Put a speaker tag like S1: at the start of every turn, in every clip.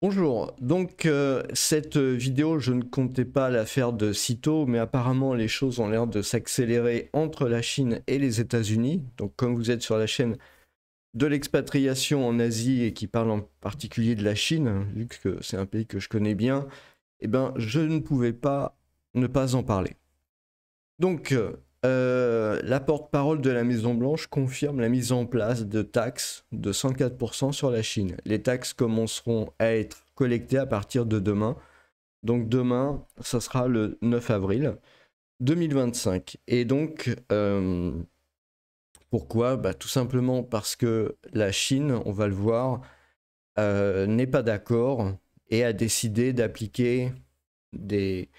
S1: Bonjour, donc cette vidéo, je ne comptais pas la faire de sitôt, mais apparemment les choses ont l'air de s'accélérer entre la Chine et les États-Unis. Donc comme vous êtes sur la chaîne de l'expatriation en Asie et qui parle en particulier de la Chine, vu que c'est un pays que je connais bien, eh ben, je ne pouvais pas ne pas en parler. Donc la porte-parole de la Maison-Blanche confirme la mise en place de taxes de 104% sur la Chine. Les taxes commenceront à être collectées à partir de demain. Donc demain, ça sera le 9 avril 2025. Et donc, pourquoi? Tout simplement parce que la Chine, on va le voir, n'est pas d'accord et a décidé d'appliquer de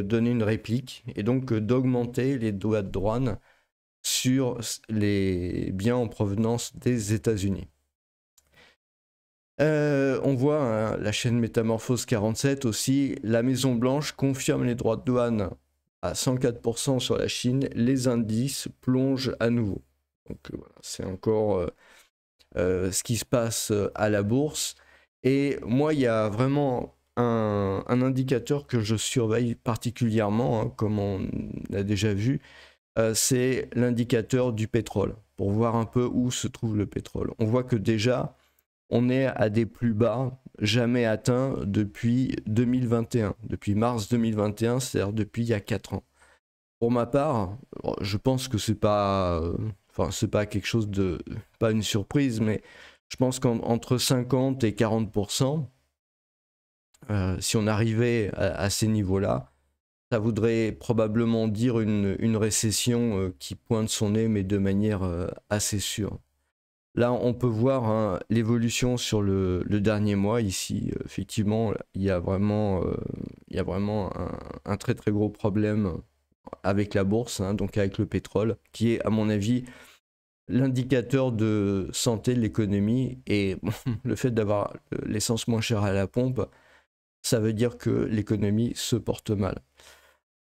S1: donner une réplique et donc d'augmenter les droits de douane sur les biens en provenance des États-Unis. On voit hein, la chaîne Métamorphose 47 aussi, la Maison Blanche confirme les droits de douane à 104% sur la Chine, les indices plongent à nouveau. Donc voilà, c'est encore ce qui se passe à la bourse. Et moi, il y a vraiment un indicateur que je surveille particulièrement, hein, comme on a déjà vu, c'est l'indicateur du pétrole, pour voir un peu où se trouve le pétrole. On voit que déjà, on est à des plus bas jamais atteints depuis 2021, depuis mars 2021, c'est-à-dire depuis il y a 4 ans. Pour ma part, je pense que c'est pas, c'est pas quelque chose de, pas une surprise, mais je pense qu'entre 50 et 40%, si on arrivait à ces niveaux-là, ça voudrait probablement dire une récession qui pointe son nez, mais de manière assez sûre. Là, on peut voir hein, l'évolution sur le dernier mois. Ici, effectivement, il y a vraiment un très très gros problème avec la bourse, hein, donc avec le pétrole, qui est, à mon avis, l'indicateur de santé de l'économie. Et bon, le fait d'avoir l'essence moins chère à la pompe, ça veut dire que l'économie se porte mal.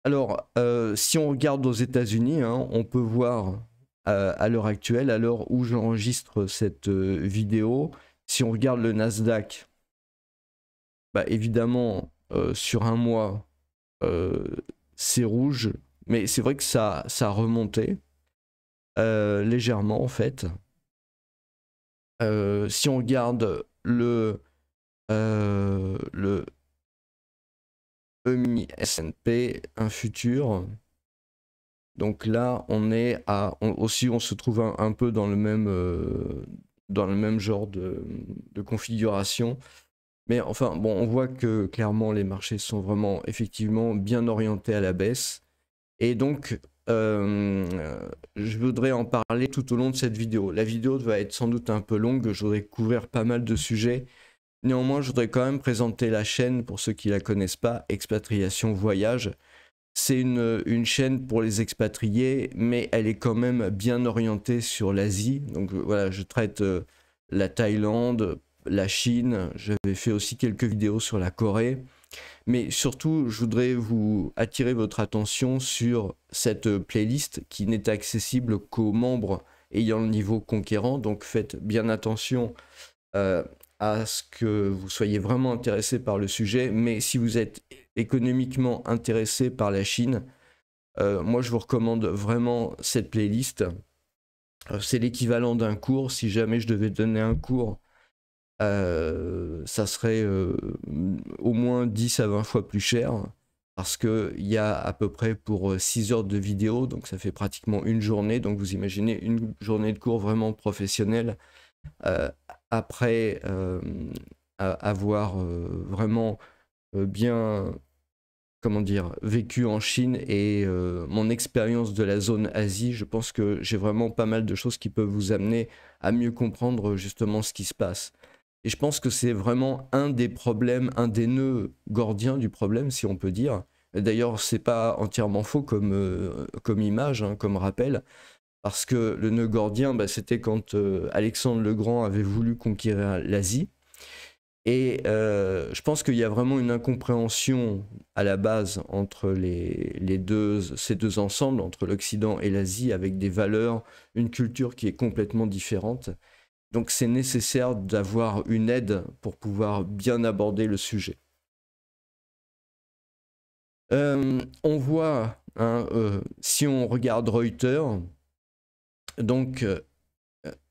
S1: Alors, si on regarde aux États-Unis, hein, on peut voir à l'heure actuelle, à l'heure où j'enregistre cette vidéo, si on regarde le Nasdaq, évidemment, sur un mois, c'est rouge, mais c'est vrai que ça a remonté légèrement en fait. Si on regarde le EMI S&P, un futur, donc là on est à, aussi on se trouve un peu dans le même genre de configuration. Mais enfin, bon, on voit que clairement les marchés sont vraiment effectivement bien orientés à la baisse. Et donc, je voudrais en parler tout au long de cette vidéo. La vidéo va être sans doute un peu longue, je voudrais couvrir pas mal de sujets. Néanmoins, je voudrais quand même présenter la chaîne pour ceux qui ne la connaissent pas, Expatriation Voyage. C'est une chaîne pour les expatriés, mais elle est quand même bien orientée sur l'Asie. Donc voilà, je traite la Thaïlande, la Chine, j'avais fait aussi quelques vidéos sur la Corée. Mais surtout, je voudrais vous attirer votre attention sur cette playlist qui n'est accessible qu'aux membres ayant le niveau conquérant. Donc faites bien attention à ce que vous soyez vraiment intéressé par le sujet. Mais si vous êtes économiquement intéressé par la Chine, moi je vous recommande vraiment cette playlist. C'est l'équivalent d'un cours. Si jamais je devais donner un cours, ça serait au moins 10 à 20 fois plus cher parce qu'il y a à peu près pour 6 heures de vidéo, donc ça fait pratiquement une journée. Donc vous imaginez une journée de cours vraiment professionnelle après avoir vraiment bien, comment dire, vécu en Chine et mon expérience de la zone Asie. Je pense que j'ai vraiment pas mal de choses qui peuvent vous amener à mieux comprendre justement ce qui se passe. Et je pense que c'est vraiment un des problèmes, un des nœuds gordiens du problème, si on peut dire. D'ailleurs, c'est pas entièrement faux comme image, hein, comme rappel, parce que le nœud gordien, c'était quand Alexandre le Grand avait voulu conquérir l'Asie. Et je pense qu'il y a vraiment une incompréhension à la base entre ces deux ensembles, entre l'Occident et l'Asie, avec des valeurs, une culture qui est complètement différente. Donc c'est nécessaire d'avoir une aide pour pouvoir bien aborder le sujet. On voit, hein, si on regarde Reuters, donc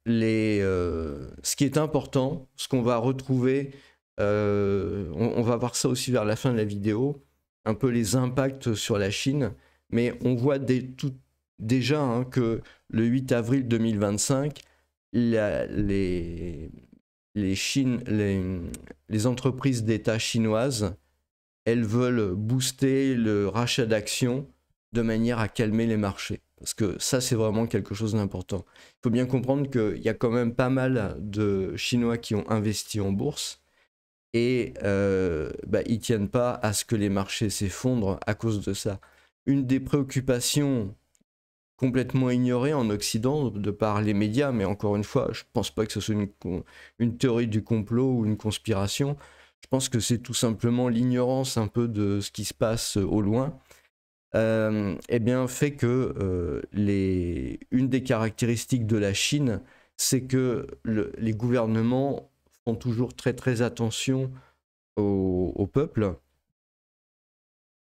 S1: ce qui est important, ce qu'on va retrouver, on va voir ça aussi vers la fin de la vidéo, un peu les impacts sur la Chine, mais on voit déjà hein, que le 8 avril 2025, les entreprises d'État chinoises, elles veulent booster le rachat d'actions de manière à calmer les marchés. Parce que ça, c'est vraiment quelque chose d'important. Il faut bien comprendre qu'il y a quand même pas mal de Chinois qui ont investi en bourse et ils ne tiennent pas à ce que les marchés s'effondrent à cause de ça. Une des préoccupations complètement ignorées en Occident de par les médias, mais encore une fois, je ne pense pas que ce soit une théorie du complot ou une conspiration. Je pense que c'est tout simplement l'ignorance un peu de ce qui se passe au loin. Eh bien, fait que une des caractéristiques de la Chine, c'est que les gouvernements font toujours très très attention au peuple.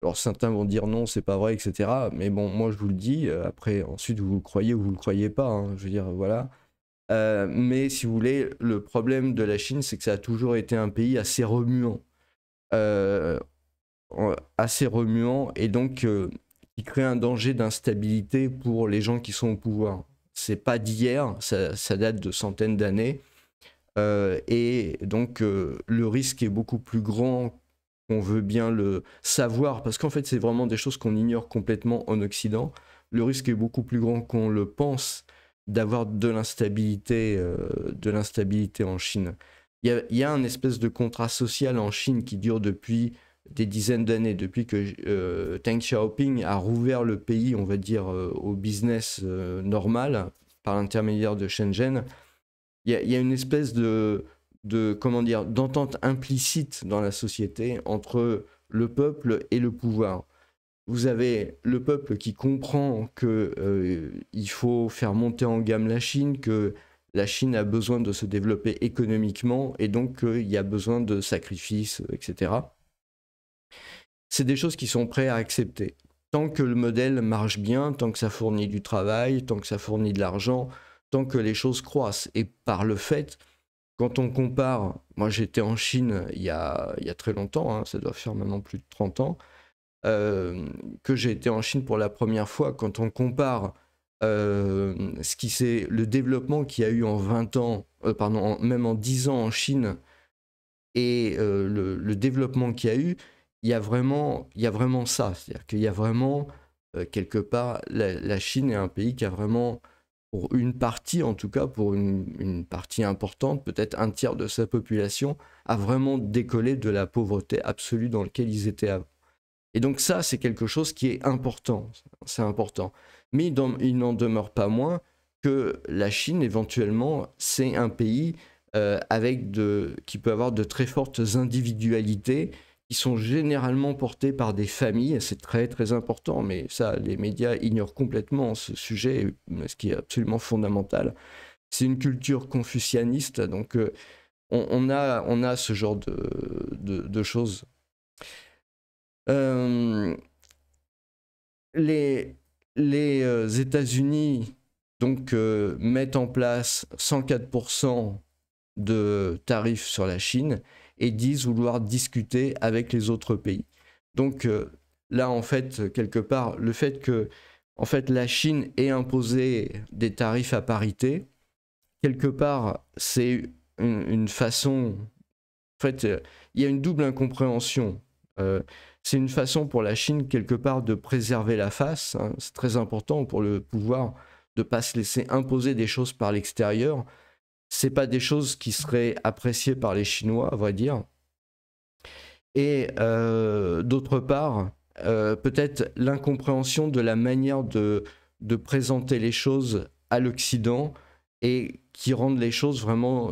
S1: Alors certains vont dire non, c'est pas vrai, etc. Mais bon, moi je vous le dis, après ensuite vous le croyez ou vous le croyez pas, hein, je veux dire, voilà. Mais si vous voulez, le problème de la Chine, c'est que ça a toujours été un pays assez remuant. Et donc qui crée un danger d'instabilité pour les gens qui sont au pouvoir. C'est pas d'hier, ça date de centaines d'années. Et donc le risque est beaucoup plus grand qu'on veut bien le savoir, parce qu'en fait c'est vraiment des choses qu'on ignore complètement en Occident. Le risque est beaucoup plus grand qu'on le pense d'avoir de l'instabilité en Chine. Il y a un espèce de contrat social en Chine qui dure depuis des dizaines d'années, depuis que Deng Xiaoping a rouvert le pays, on va dire, au business normal, par l'intermédiaire de Shenzhen. Il y a une espèce comment dire, d'entente implicite dans la société entre le peuple et le pouvoir. Vous avez le peuple qui comprend qu'il faut faire monter en gamme la Chine, que la Chine a besoin de se développer économiquement et donc qu'il y a besoin de sacrifices, etc. C'est des choses qui sont prêts à accepter. Tant que le modèle marche bien, tant que ça fournit du travail, tant que ça fournit de l'argent, tant que les choses croissent. Et par le fait, quand on compare, moi j'étais en Chine il y a très longtemps, hein, ça doit faire maintenant plus de 30 ans, que j'ai été en Chine pour la première fois, quand on compare le développement qu'il y a eu en 20 ans, même en 10 ans en Chine, et le développement qu'il y a eu, il y a vraiment ça. C'est-à-dire qu'il y a vraiment, quelque part, la Chine est un pays qui a vraiment, pour une partie, en tout cas pour une partie importante, peut-être un tiers de sa population, a vraiment décollé de la pauvreté absolue dans laquelle ils étaient avant. Et donc ça, c'est quelque chose qui est important. C'est important. Mais il n'en demeure pas moins que la Chine, éventuellement, c'est un pays qui peut avoir de très fortes individualités qui sont généralement portées par des familles, et c'est très très important, mais ça, les médias ignorent complètement ce sujet, ce qui est absolument fondamental. C'est une culture confucianiste, donc on a ce genre de choses. Les États-Unis donc mettent en place 104% de tarifs sur la Chine et disent vouloir discuter avec les autres pays. Donc là, en fait, quelque part, le fait que en fait, la Chine ait imposé des tarifs à parité, quelque part, c'est une façon... En fait, il y a une double incompréhension. C'est une façon pour la Chine, quelque part, de préserver la face. Hein. C'est très important pour le pouvoir de ne pas se laisser imposer des choses par l'extérieur. Ce n'est pas des choses qui seraient appréciées par les Chinois, à vrai dire. Et d'autre part, peut-être l'incompréhension de la manière de présenter les choses à l'Occident et qui rendent les choses vraiment,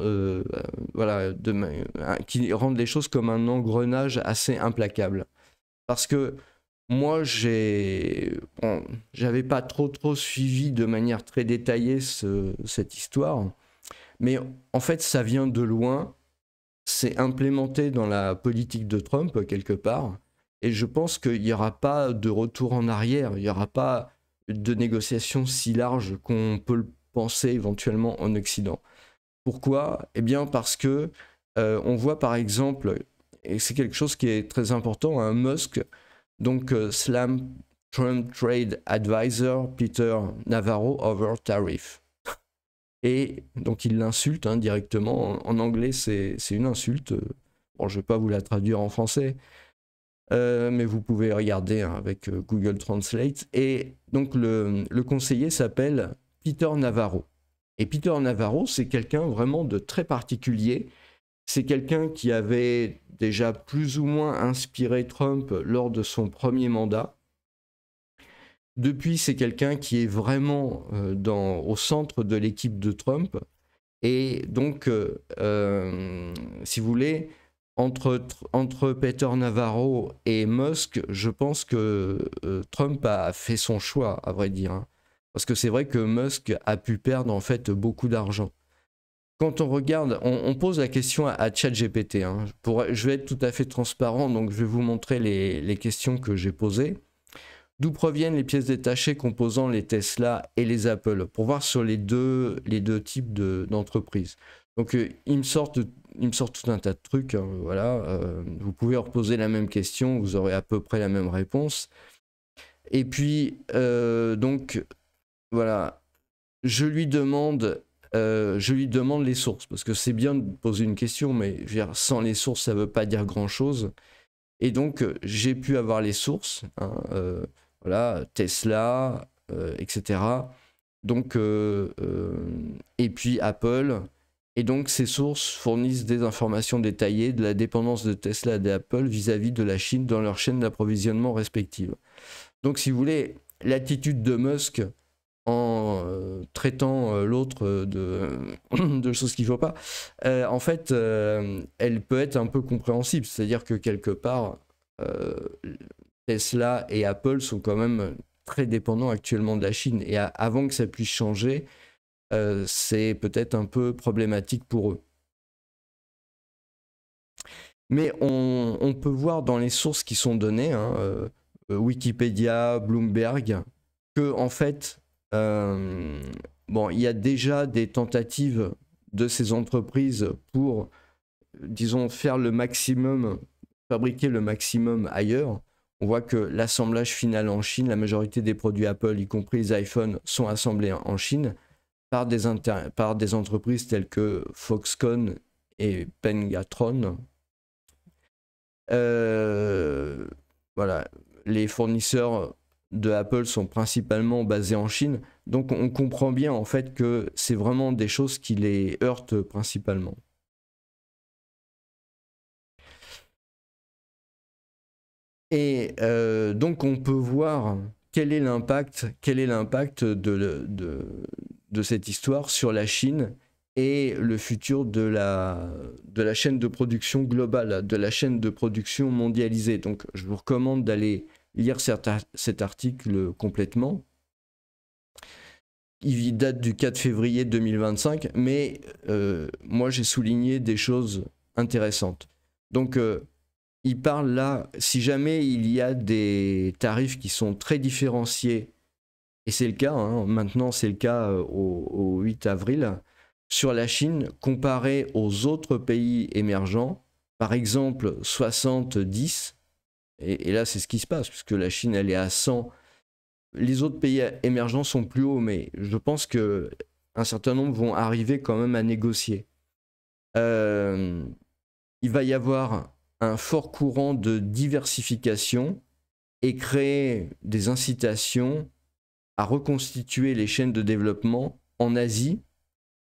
S1: qui rendent les choses comme un engrenage assez implacable. Parce que moi, j'avais pas trop suivi de manière très détaillée cette histoire, Mais en fait, ça vient de loin. C'est implémenté dans la politique de Trump, quelque part. Et je pense qu'il n'y aura pas de retour en arrière. Il n'y aura pas de négociation si large qu'on peut le penser éventuellement en Occident. Pourquoi? Eh bien parce que on voit par exemple, et c'est quelque chose qui est très important, un Musk, donc slam Trump Trade Advisor Peter Navarro over tariff. Et donc il l'insulte directement. En anglais, c'est une insulte. Bon, je ne vais pas vous la traduire en français, mais vous pouvez regarder avec Google Translate. Et donc le conseiller s'appelle Peter Navarro. Et Peter Navarro, c'est quelqu'un vraiment de très particulier. C'est quelqu'un qui avait déjà plus ou moins inspiré Trump lors de son premier mandat. Depuis, c'est quelqu'un qui est vraiment au centre de l'équipe de Trump. Et donc, si vous voulez, entre Peter Navarro et Musk, je pense que Trump a fait son choix, à vrai dire. Parce que c'est vrai que Musk a pu perdre en fait beaucoup d'argent. Quand on regarde, on pose la question à ChatGPT. Je vais être tout à fait transparent, donc je vais vous montrer les questions que j'ai posées. D'où proviennent les pièces détachées composant les Tesla et les Apple, pour voir sur les deux types d'entreprises. Donc il me sort tout un tas de trucs, voilà. Vous pouvez reposer la même question, vous aurez à peu près la même réponse. Et puis, donc, voilà, je lui demande les sources, parce que c'est bien de poser une question, mais je veux dire, sans les sources, ça ne veut pas dire grand-chose. Et donc, j'ai pu avoir les sources, voilà, Tesla, etc. Donc, et puis Apple. Et donc, ces sources fournissent des informations détaillées de la dépendance de Tesla et d'Apple vis-à-vis de la Chine dans leur chaîne d'approvisionnement respective. Donc, si vous voulez, l'attitude de Musk en traitant l'autre de choses qu'il ne faut pas, en fait, elle peut être un peu compréhensible. C'est-à-dire que quelque part, Tesla et Apple sont quand même très dépendants actuellement de la Chine. Et avant que ça puisse changer, c'est peut-être un peu problématique pour eux. Mais on peut voir dans les sources qui sont données, Wikipédia, Bloomberg, que en fait, bon, il y a déjà des tentatives de ces entreprises pour, disons, faire le maximum, fabriquer le maximum ailleurs. On voit que l'assemblage final en Chine, la majorité des produits Apple, y compris les iPhones, sont assemblés en Chine par des entreprises telles que Foxconn et Pengatron. Voilà, les fournisseurs de Apple sont principalement basés en Chine, donc on comprend bien en fait que c'est vraiment des choses qui les heurtent principalement. Et donc on peut voir quel est l'impact de cette histoire sur la Chine et le futur de la chaîne de production globale, de la chaîne de production mondialisée. Donc je vous recommande d'aller lire cet article complètement. Il date du 4 février 2025, mais moi j'ai souligné des choses intéressantes. Donc il parle là, si jamais il y a des tarifs qui sont très différenciés, et c'est le cas, maintenant c'est le cas au 8 avril, sur la Chine comparé aux autres pays émergents, par exemple 70, et là c'est ce qui se passe, puisque la Chine elle est à 100, les autres pays émergents sont plus hauts, mais je pense qu'un certain nombre vont arriver quand même à négocier. Il va y avoir un fort courant de diversification et créer des incitations à reconstituer les chaînes de développement en Asie,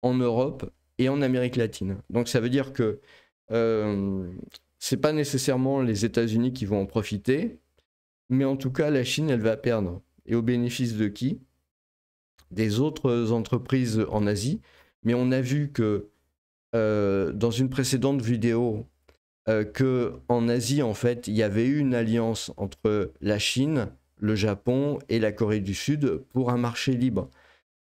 S1: en Europe et en Amérique latine. Donc ça veut dire que c'est pas nécessairement les États-Unis qui vont en profiter, mais en tout cas la Chine elle va perdre. Et au bénéfice de qui? Des autres entreprises en Asie. Mais on a vu que dans une précédente vidéo, qu'en Asie, en fait, il y avait eu une alliance entre la Chine, le Japon et la Corée du Sud pour un marché libre.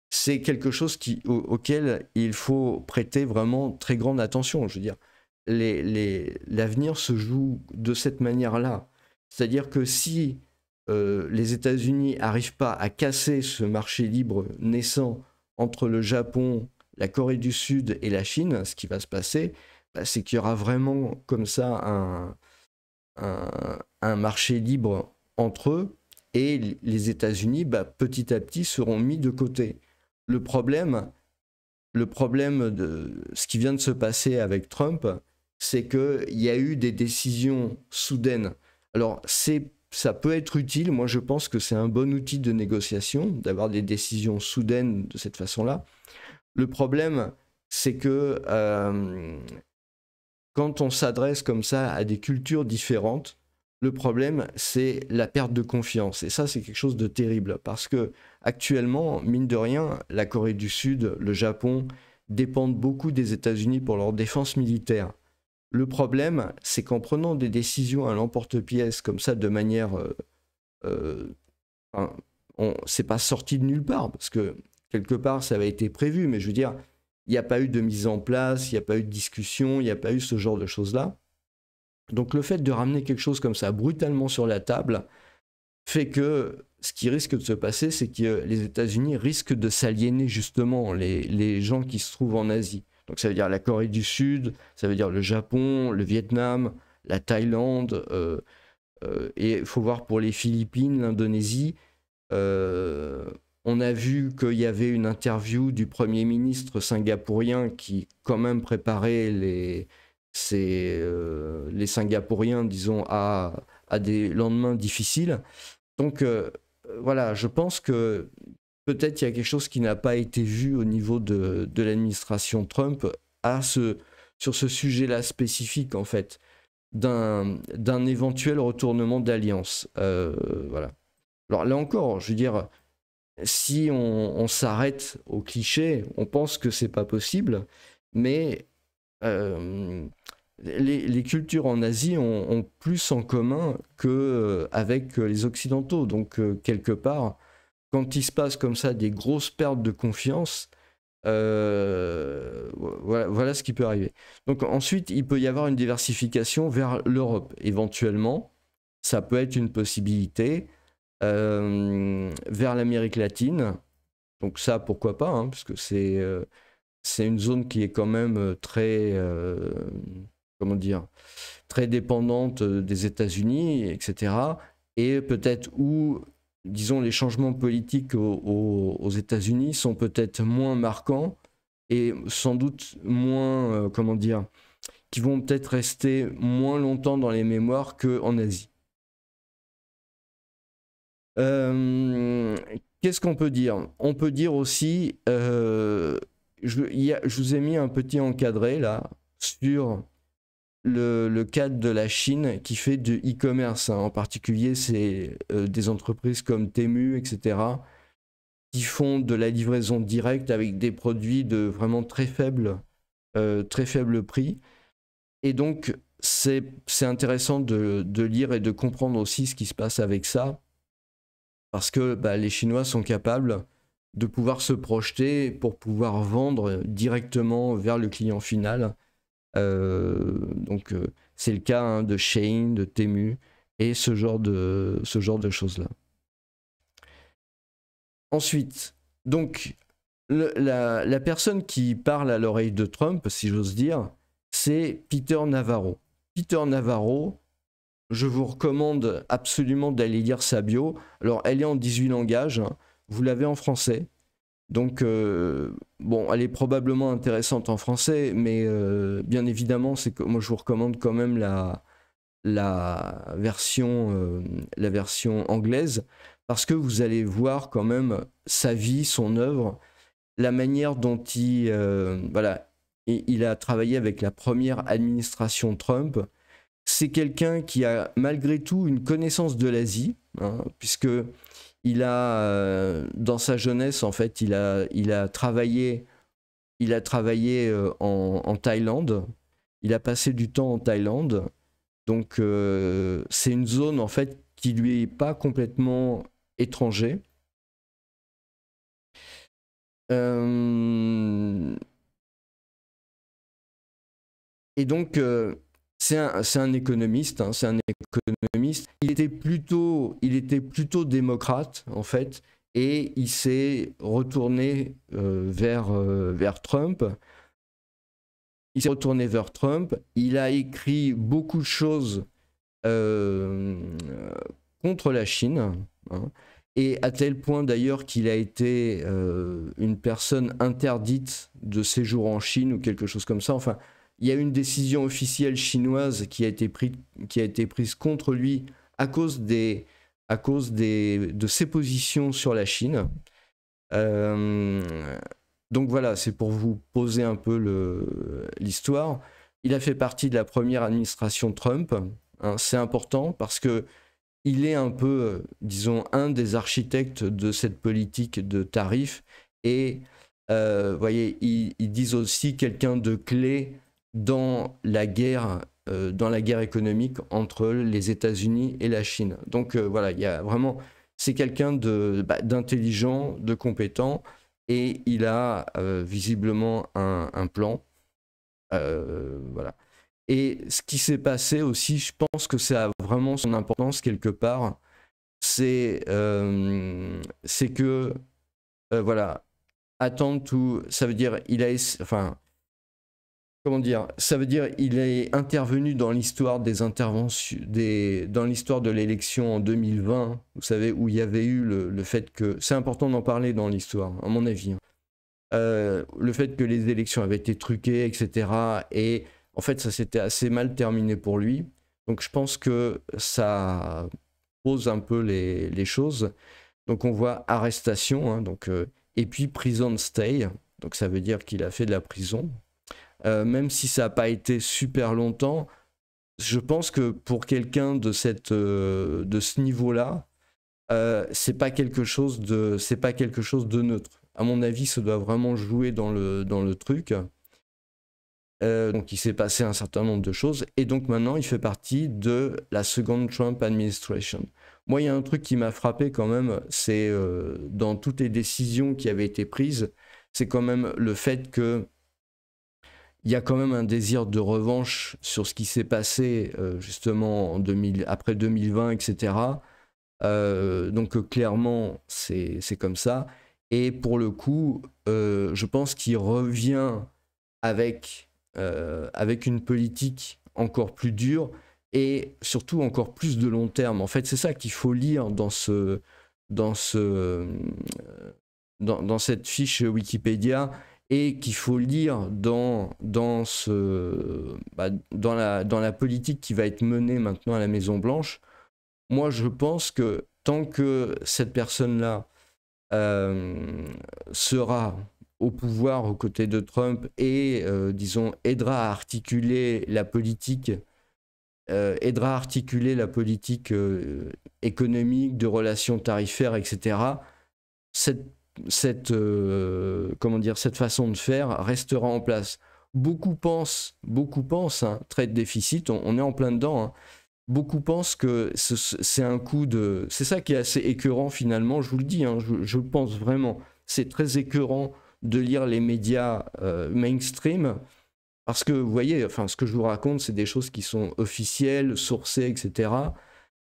S1: c'est quelque chose auquel il faut prêter vraiment très grande attention. Je veux dire, l'avenir se joue de cette manière-là. C'est-à-dire que si les États-Unis n'arrivent pas à casser ce marché libre naissant entre le Japon, la Corée du Sud et la Chine, ce qui va se passer, bah, c'est qu'il y aura vraiment comme ça un marché libre entre eux, et les États-Unis, bah, petit à petit, seront mis de côté. Le problème de ce qui vient de se passer avec Trump, c'est qu'il y a eu des décisions soudaines. Alors, ça peut être utile. Moi, je pense que c'est un bon outil de négociation, d'avoir des décisions soudaines de cette façon-là. Le problème, c'est que quand on s'adresse comme ça à des cultures différentes, le problème, c'est la perte de confiance. Et ça, c'est quelque chose de terrible. Parce que actuellement, mine de rien, la Corée du Sud, le Japon, dépendent beaucoup des États-Unis pour leur défense militaire. Le problème, c'est qu'en prenant des décisions à l'emporte-pièce comme ça, de manière... enfin, c'est pas sorti de nulle part, parce que quelque part, ça avait été prévu. Mais je veux dire, il n'y a pas eu de mise en place, il n'y a pas eu de discussion, il n'y a pas eu ce genre de choses-là. Donc le fait de ramener quelque chose comme ça brutalement sur la table fait que ce qui risque de se passer, c'est que les États-Unis risquent de s'aliéner justement les gens qui se trouvent en Asie. Donc ça veut dire la Corée du Sud, ça veut dire le Japon, le Vietnam, la Thaïlande, et il faut voir pour les Philippines, l'Indonésie. On a vu qu'il y avait une interview du Premier ministre singapourien qui quand même préparait les Singapouriens, disons, à des lendemains difficiles. Donc voilà, je pense que peut-être il y a quelque chose qui n'a pas été vu au niveau de l'administration Trump sur ce sujet-là spécifique, en fait, d'un éventuel retournement d'alliance. Voilà. Alors là encore, je veux dire, si on s'arrête au cliché, on pense que c'est pas possible, mais les cultures en Asie ont plus en commun qu'avec les Occidentaux. Donc, quelque part, quand il se passe comme ça des grosses pertes de confiance, voilà ce qui peut arriver. Donc, ensuite, il peut y avoir une diversification vers l'Europe. Éventuellement, ça peut être une possibilité. Vers l'Amérique latine. Donc ça, pourquoi pas, hein, parce que c'est une zone qui est quand même très, comment dire, très dépendante des États-Unis, etc. Et peut-être où, disons, les changements politiques aux États-Unis sont peut-être moins marquants et sans doute moins, comment dire, qui vont peut-être rester moins longtemps dans les mémoires qu'en Asie. Qu'est-ce qu'on peut dire? On peut dire aussi, je vous ai mis un petit encadré là sur le cadre de la Chine qui fait du e-commerce, hein. En particulier, c'est des entreprises comme Temu, etc., qui font de la livraison directe avec des produits de vraiment très faible prix. Et donc, c'est intéressant de lire et de comprendre aussi ce qui se passe avec ça, parce que bah, les Chinois sont capables de pouvoir se projeter pour pouvoir vendre directement vers le client final. Donc c'est le cas, hein, de Shein, de Temu et ce genre de choses-là. Ensuite, donc la personne qui parle à l'oreille de Trump, si j'ose dire, c'est Peter Navarro. Peter Navarro, je vous recommande absolument d'aller lire sa bio. Alors, elle est en 18 langages, hein. Vous l'avez en français. Donc, bon, elle est probablement intéressante en français, mais bien évidemment, c'est que moi, je vous recommande quand même la version anglaise, parce que vous allez voir quand même sa vie, son œuvre, la manière dont voilà, il a travaillé avec la première administration Trump. C'est quelqu'un qui a malgré tout une connaissance de l'Asie, hein, puisque dans sa jeunesse, en fait, il a travaillé en Thaïlande. Il a passé du temps en Thaïlande. Donc, c'est une zone, en fait, qui lui est pas complètement étranger. Euh, et donc, c'est un économiste, hein, c'est un économiste. Il était plutôt démocrate, en fait, et il s'est retourné vers Trump. Il s'est retourné vers Trump. Il a écrit beaucoup de choses euh, contre la Chine, hein, et à tel point d'ailleurs qu'il a été une personne interdite de séjour en Chine ou quelque chose comme ça. Enfin, il y a une décision officielle chinoise qui a été prise contre lui à cause de ses positions sur la Chine. Donc voilà, c'est pour vous poser un peu l'histoire. Il a fait partie de la première administration Trump, hein. C'est important parce que il est un peu, disons, un des architectes de cette politique de tarifs. Et voyez, ils disent aussi quelqu'un de clé dans la guerre économique entre les États-Unis et la Chine. Donc voilà, il y a vraiment, c'est quelqu'un d'intelligent, de compétent, et il a visiblement un plan. Voilà. Et ce qui s'est passé aussi, je pense que ça a vraiment son importance quelque part, c'est que, voilà, attendre tout, ça veut dire, enfin, comment dire, ça veut dire, il est intervenu dans l'histoire des interventions, dans l'histoire de l'élection en 2020, vous savez, où il y avait eu le fait que, c'est important d'en parler dans l'histoire, à mon avis, hein. Le fait que les élections avaient été truquées, etc. Et en fait, ça s'était assez mal terminé pour lui. Donc je pense que ça pose un peu les choses. Donc on voit arrestation, hein, et puis prison stay. Donc ça veut dire qu'il a fait de la prison. Même si ça n'a pas été super longtemps, je pense que pour quelqu'un de ce niveau-là, c'est pas quelque chose de neutre. À mon avis, ça doit vraiment jouer dans le truc. Donc il s'est passé un certain nombre de choses. Et donc maintenant, il fait partie de la seconde Trump administration. Moi, il y a un truc qui m'a frappé quand même, c'est dans toutes les décisions qui avaient été prises, c'est quand même le fait que il y a quand même un désir de revanche sur ce qui s'est passé justement après 2020, etc. Donc clairement, c'est comme ça. Et pour le coup, je pense qu'il revient avec une politique encore plus dure et surtout encore plus de long terme. En fait, c'est ça qu'il faut lire dans cette fiche Wikipédia et qu'il faut lire dans la politique qui va être menée maintenant à la Maison-Blanche. Moi, je pense que tant que cette personne-là sera au pouvoir aux côtés de Trump et, disons, aidera à articuler la politique, économique, de relations tarifaires, etc., comment dire, cette façon de faire restera en place. Beaucoup pensent, hein, trade déficit, on est en plein dedans, hein. Beaucoup pensent que c'est un coup de... C'est ça qui est assez écœurant finalement, je vous le dis, hein, je le pense vraiment. C'est très écœurant de lire les médias mainstream, parce que vous voyez, enfin, ce que je vous raconte, c'est des choses qui sont officielles, sourcées, etc.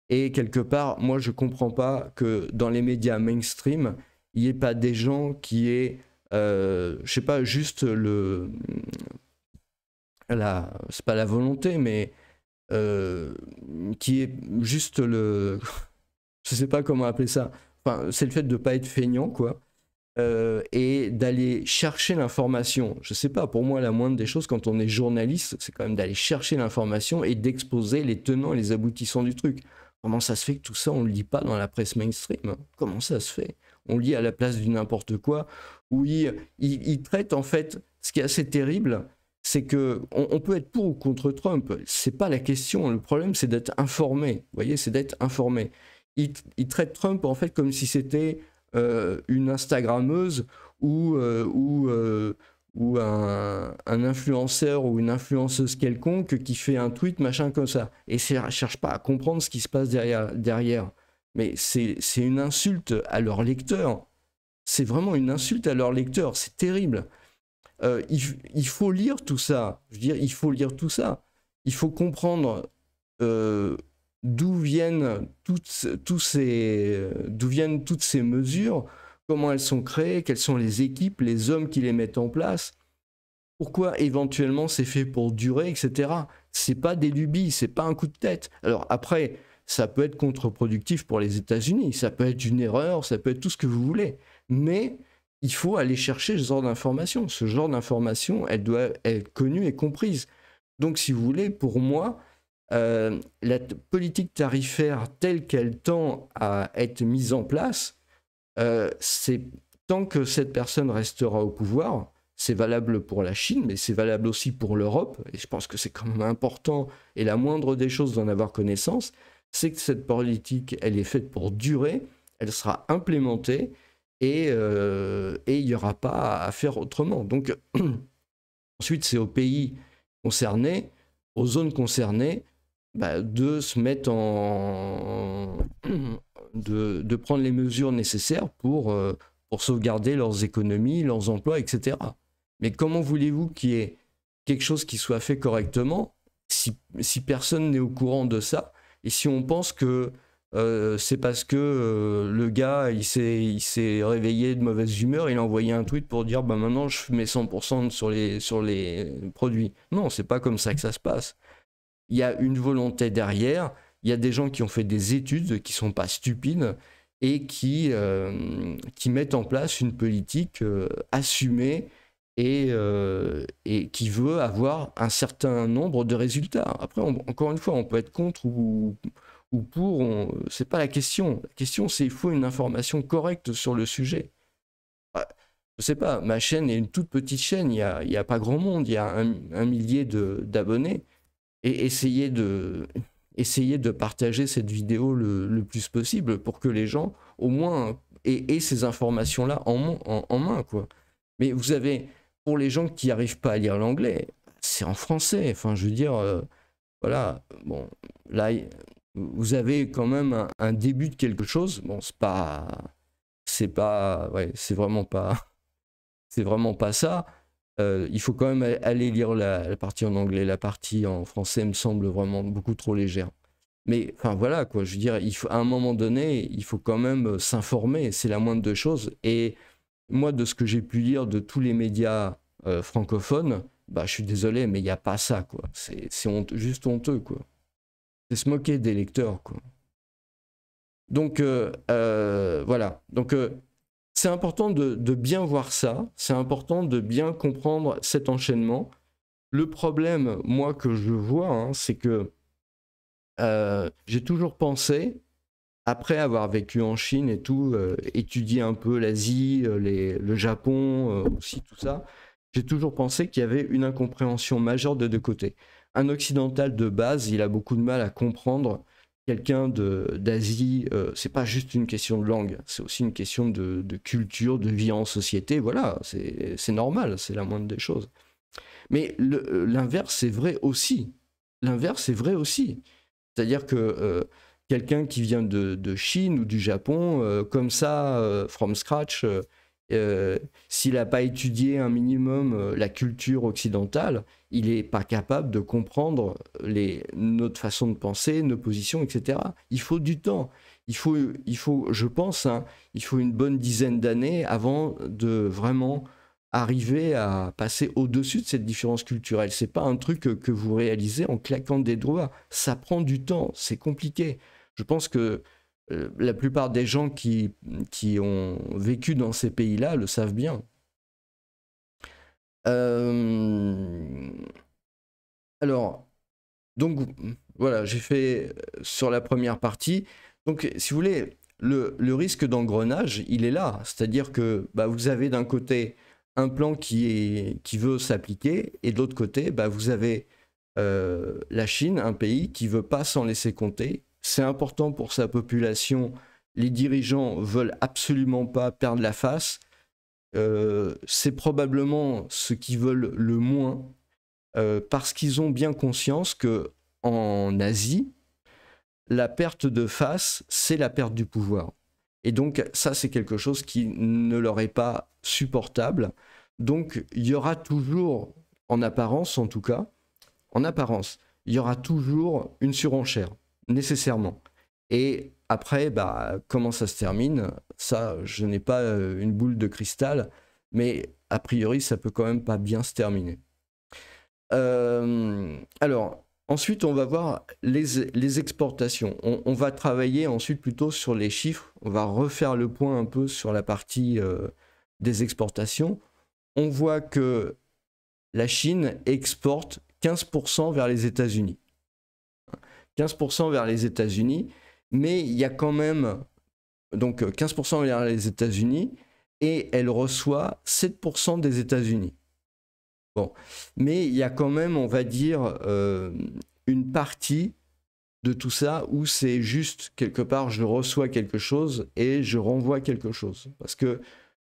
S1: Et quelque part, moi, je ne comprends pas que dans les médias mainstream, il n'y ait pas des gens qui aient, je sais pas, juste c'est pas la volonté, mais qui est juste je sais pas comment appeler ça, enfin, c'est le fait de ne pas être feignant, quoi, et d'aller chercher l'information. Je sais pas, pour moi, la moindre des choses, quand on est journaliste, c'est quand même d'aller chercher l'information et d'exposer les tenants et les aboutissants du truc. Comment ça se fait que tout ça, on ne le lit pas dans la presse mainstream? Comment ça se fait? On lit à la place du n'importe quoi, où il traite, en fait, ce qui est assez terrible, c'est que on peut être pour ou contre Trump, c'est pas la question. Le problème, c'est d'être informé. Vous voyez, c'est d'être informé. Il traite Trump en fait comme si c'était une Instagrammeuse ou un influenceur ou une influenceuse quelconque qui fait un tweet machin comme ça. Et cherche pas à comprendre ce qui se passe derrière. Mais c'est une insulte à leurs lecteurs. c'est vraiment une insulte à leurs lecteurs, c'est terrible. Il faut lire tout ça, je veux dire, il faut lire tout ça. Il faut comprendre d'où viennent toutes ces mesures, comment elles sont créées, quelles sont les équipes, les hommes qui les mettent en place, pourquoi éventuellement c'est fait pour durer, etc. C'est pas des lubies, c'est pas un coup de tête. Alors après, ça peut être contre-productif pour les États-Unis, ça peut être une erreur, ça peut être tout ce que vous voulez, mais il faut aller chercher ce genre d'information. Ce genre d'information, elle doit être connue et comprise. Donc, si vous voulez, pour moi, la politique tarifaire telle qu'elle tend à être mise en place, c'est tant que cette personne restera au pouvoir, c'est valable pour la Chine, mais c'est valable aussi pour l'Europe, et je pense que c'est quand même important, et la moindre des choses d'en avoir connaissance, c'est que cette politique, elle est faite pour durer, elle sera implémentée, et il n'y aura pas à faire autrement. Donc, ensuite, c'est aux pays concernés, aux zones concernées, de se mettre de prendre les mesures nécessaires pour sauvegarder leurs économies, leurs emplois, etc. Mais comment voulez-vous qu'il y ait quelque chose qui soit fait correctement si personne n'est au courant de ça, et si on pense que c'est parce que le gars il s'est réveillé de mauvaise humeur, il a envoyé un tweet pour dire maintenant je mets 100% sur les produits. Non, c'est pas comme ça que ça se passe. Il y a une volonté derrière, il y a des gens qui ont fait des études, qui sont pas stupides, et qui mettent en place une politique assumée et qui veut avoir un certain nombre de résultats. Après, encore une fois, on peut être contre ou pour, c'est pas la question. La question, c'est qu'il faut une information correcte sur le sujet. Je sais pas, ma chaîne est une toute petite chaîne, il y a pas grand monde, il y a un millier d'abonnés, et essayez de partager cette vidéo le plus possible pour que les gens, au moins, aient ces informations-là en main, quoi. Mais vous avez, pour les gens qui n'arrivent pas à lire l'anglais, c'est en français. Enfin, je veux dire, voilà, bon, là, vous avez quand même un début de quelque chose. Bon, ouais, c'est vraiment pas ça. Il faut quand même aller lire la partie en anglais. La partie en français me semble vraiment beaucoup trop légère. Mais enfin voilà, quoi, je veux dire, à un moment donné, il faut quand même s'informer, c'est la moindre des choses. Et moi, de ce que j'ai pu lire de tous les médias francophones, je suis désolé, mais il n'y a pas ça, quoi. C'est juste honteux, quoi. C'est se moquer des lecteurs, quoi. Donc voilà. Donc c'est important de bien voir ça, c'est important de bien comprendre cet enchaînement. Le problème, moi, que je vois, c'est que j'ai toujours pensé, après avoir vécu en Chine et tout, étudié un peu l'Asie, le Japon aussi, tout ça, j'ai toujours pensé qu'il y avait une incompréhension majeure de deux côtés. Un occidental de base, il a beaucoup de mal à comprendre quelqu'un d'Asie. C'est pas juste une question de langue, c'est aussi une question de culture, de vie en société. Voilà, c'est normal, c'est la moindre des choses. Mais l'inverse est vrai aussi. L'inverse est vrai aussi. C'est-à-dire que quelqu'un qui vient de Chine ou du Japon, comme ça, from scratch, s'il n'a pas étudié un minimum la culture occidentale, il n'est pas capable de comprendre notre façon de penser, nos positions, etc. Il faut du temps. Il faut je pense, il faut une bonne dizaine d'années avant de vraiment arriver à passer au-dessus de cette différence culturelle. C'est pas un truc que vous réalisez en claquant des doigts. Ça prend du temps, c'est compliqué. Je pense que la plupart des gens qui ont vécu dans ces pays-là le savent bien. Alors, donc voilà, j'ai fait sur la première partie. Donc, si vous voulez, le risque d'engrenage, il est là. C'est-à-dire que vous avez d'un côté un plan qui veut s'appliquer, et de l'autre côté, vous avez la Chine, un pays qui ne veut pas s'en laisser compter. C'est important pour sa population. Les dirigeants veulent absolument pas perdre la face. C'est probablement ce qu'ils veulent le moins, parce qu'ils ont bien conscience que en Asie, la perte de face, c'est la perte du pouvoir. Et donc ça, c'est quelque chose qui ne leur est pas supportable. Donc il y aura toujours, en apparence en tout cas, en apparence, il y aura toujours une surenchère, nécessairement. Et après, bah, comment ça se termine? Ça, je n'ai pas une boule de cristal, mais a priori, ça peut quand même pas bien se terminer. Alors, ensuite, on va voir les exportations. On va travailler ensuite plutôt sur les chiffres. On va refaire le point un peu sur la partie des exportations. On voit que la Chine exporte 15% vers les États-Unis. 15% vers les États-Unis, mais il y a quand même donc 15% vers les États-Unis et elle reçoit 7% des États-Unis. Bon, mais il y a quand même, on va dire, une partie de tout ça où c'est juste quelque part je reçois quelque chose et je renvoie quelque chose. Parce que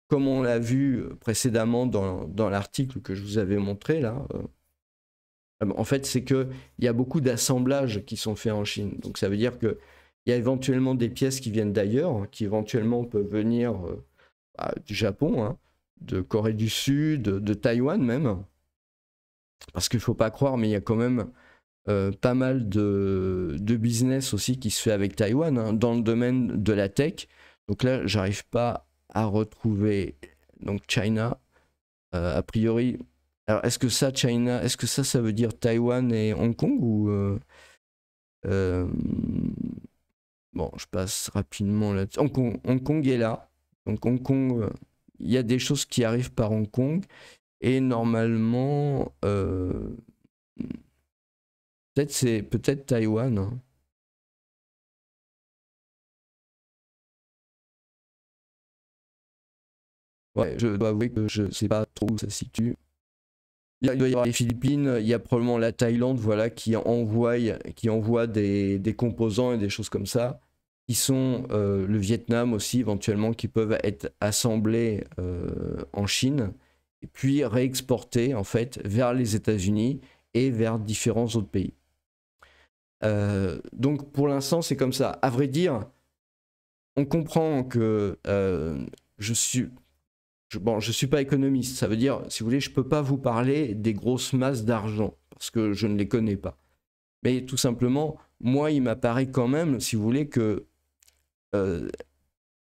S1: comme on l'a vu précédemment dans l'article que je vous avais montré là, en fait, c'est qu'il y a beaucoup d'assemblages qui sont faits en Chine. Donc ça veut dire qu'il y a éventuellement des pièces qui viennent d'ailleurs, qui éventuellement peuvent venir du Japon, hein, de Corée du Sud, de Taïwan même. Parce qu'il ne faut pas croire, mais il y a quand même pas mal de business aussi qui se fait avec Taïwan, hein, dans le domaine de la tech. Donc là, j'arrive pas à retrouver donc China. A priori, alors est-ce que ça, China, est-ce que ça veut dire Taïwan et Hong Kong ou bon, je passe rapidement là. Hong Kong est là. Donc Hong Kong, il y a des choses qui arrivent par Hong Kong et normalement, peut-être Taïwan, hein. Ouais, je dois avouer que je ne sais pas trop où ça se situe. Il doit y avoir les Philippines, il y a probablement la Thaïlande, voilà, qui envoie des composants et des choses comme ça, qui sont le Vietnam aussi, éventuellement, qui peuvent être assemblés en Chine, et puis réexportés, en fait, vers les États-Unis et vers différents autres pays. Donc, pour l'instant, c'est comme ça. À vrai dire, on comprend que je suis pas économiste, ça veut dire, si vous voulez, je peux pas vous parler des grosses masses d'argent, parce que je ne les connais pas. Mais tout simplement, moi, il m'apparaît quand même, si vous voulez, que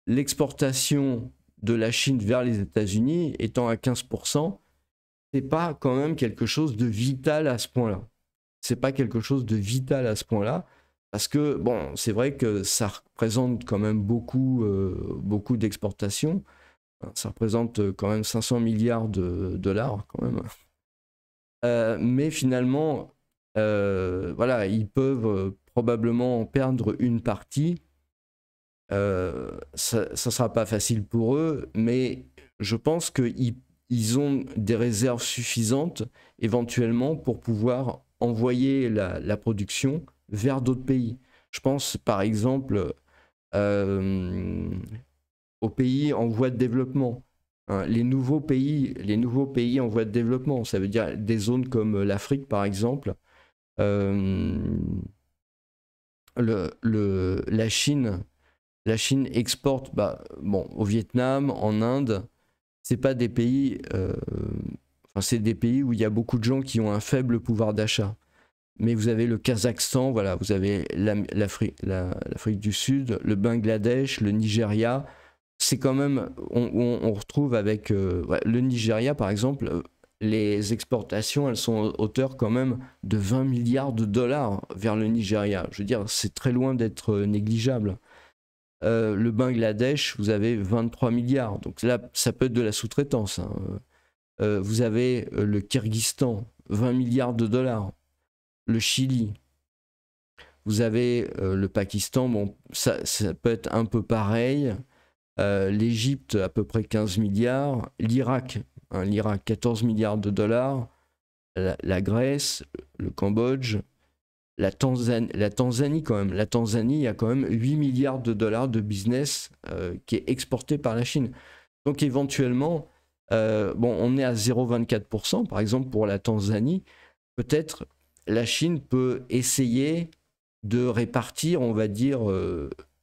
S1: l'exportation de la Chine vers les États-Unis étant à 15%, c'est pas quand même quelque chose de vital à ce point-là. C'est pas quelque chose de vital à ce point-là, parce que, bon, c'est vrai que ça représente quand même beaucoup d'exportations. Ça représente quand même 500 milliards de dollars, quand même. Mais finalement, voilà, ils peuvent probablement en perdre une partie. Ça ne sera pas facile pour eux, mais je pense qu'ils ont des réserves suffisantes, éventuellement, pour pouvoir envoyer la production vers d'autres pays. Je pense, par exemple, aux pays en voie de développement. Hein, les nouveaux pays en voie de développement, ça veut dire des zones comme l'Afrique par exemple. La Chine exporte au Vietnam, en Inde. C'est pas des pays, c'est des pays où il y a beaucoup de gens qui ont un faible pouvoir d'achat. Mais vous avez le Kazakhstan, voilà, vous avez l'Afrique du Sud, le Bangladesh, le Nigeria. C'est quand même, on retrouve avec le Nigeria par exemple, les exportations, elles sont à hauteur quand même de 20 milliards de dollars vers le Nigeria. Je veux dire, c'est très loin d'être négligeable. Le Bangladesh, vous avez 23 milliards, donc là, ça peut être de la sous-traitance, hein. Vous avez le Kyrgyzstan, 20 milliards de dollars. Le Chili, vous avez le Pakistan, bon, ça peut être un peu pareil. L'Égypte, à peu près 15 milliards. L'Irak, 14 milliards de dollars. La Grèce, le Cambodge, la Tanzanie quand même. La Tanzanie, il y a quand même 8 milliards de dollars de business qui est exporté par la Chine. Donc éventuellement, on est à 0,24%, par exemple pour la Tanzanie. Peut-être la Chine peut essayer de répartir, on va dire,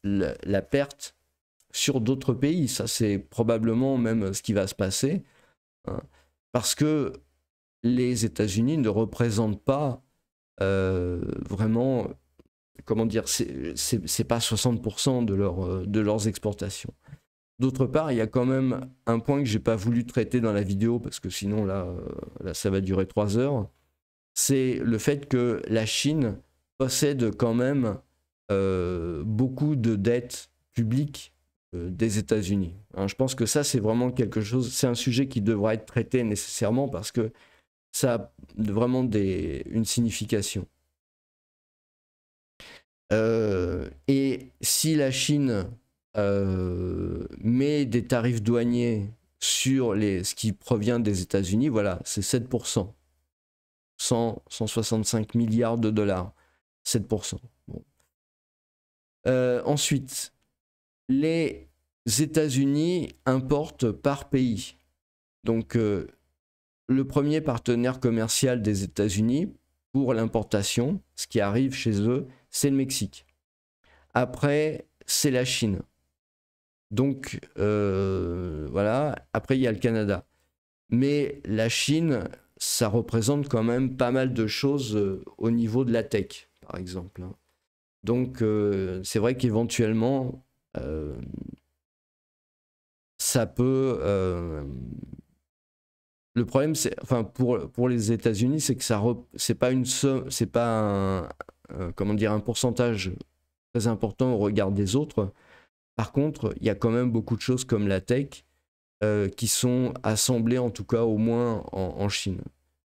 S1: la perte sur d'autres pays. Ça, c'est probablement même ce qui va se passer, hein, parce que les États-Unis ne représentent pas vraiment, comment dire, c'est pas 60% de leurs exportations. D'autre part, il y a quand même un point que j'ai pas voulu traiter dans la vidéo, parce que sinon, là ça va durer 3 heures. C'est le fait que la Chine possède quand même beaucoup de dettes publiques des États-Unis. Hein, je pense que ça, c'est vraiment quelque chose, c'est un sujet qui devra être traité nécessairement parce que ça a vraiment une signification. Et si la Chine met des tarifs douaniers sur ce qui provient des États-Unis, voilà, c'est 7%. 165 milliards de dollars. 7%. Bon. Ensuite, les États-Unis importent par pays. Donc, le premier partenaire commercial des États-Unis pour l'importation, ce qui arrive chez eux, c'est le Mexique. Après, c'est la Chine. Donc, voilà. Après, il y a le Canada. Mais la Chine, ça représente quand même pas mal de choses au niveau de la tech, par exemple. Donc, c'est vrai qu'éventuellement, ça peut... le problème, c'est, enfin, pour les États-Unis, c'est que c'est pas une somme, c'est pas comment dire, un pourcentage très important au regard des autres. Par contre, il y a quand même beaucoup de choses comme la tech qui sont assemblées, en tout cas au moins en Chine.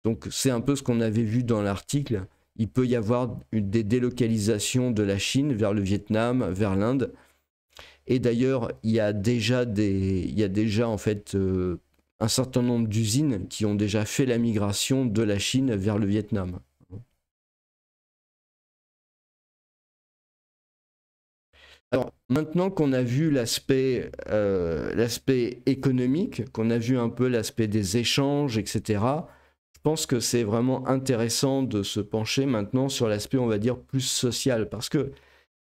S1: Donc c'est un peu ce qu'on avait vu dans l'article. Il peut y avoir des délocalisations de la Chine vers le Vietnam, vers l'Inde. Et d'ailleurs, il y a déjà en fait un certain nombre d'usines qui ont déjà fait la migration de la Chine vers le Vietnam. Alors, maintenant qu'on a vu l'aspect économique, qu'on a vu un peu l'aspect des échanges, etc., je pense que c'est vraiment intéressant de se pencher maintenant sur l'aspect, on va dire, plus social. Parce que,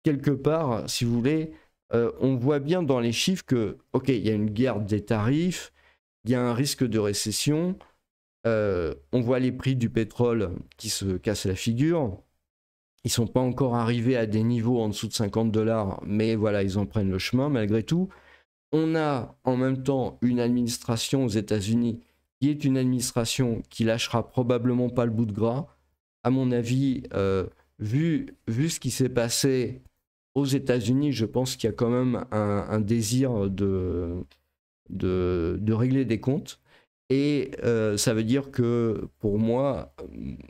S1: quelque part, si vous voulez, on voit bien dans les chiffres que, ok, il y a une guerre des tarifs, il y a un risque de récession, on voit les prix du pétrole qui se cassent la figure. Ils ne sont pas encore arrivés à des niveaux en dessous de 50 $, mais voilà, ils en prennent le chemin malgré tout. On a en même temps une administration aux États-Unis qui est une administration qui lâchera probablement pas le bout de gras. À mon avis, vu ce qui s'est passé aux États-Unis, je pense qu'il y a quand même un désir de régler des comptes. Et ça veut dire que pour moi,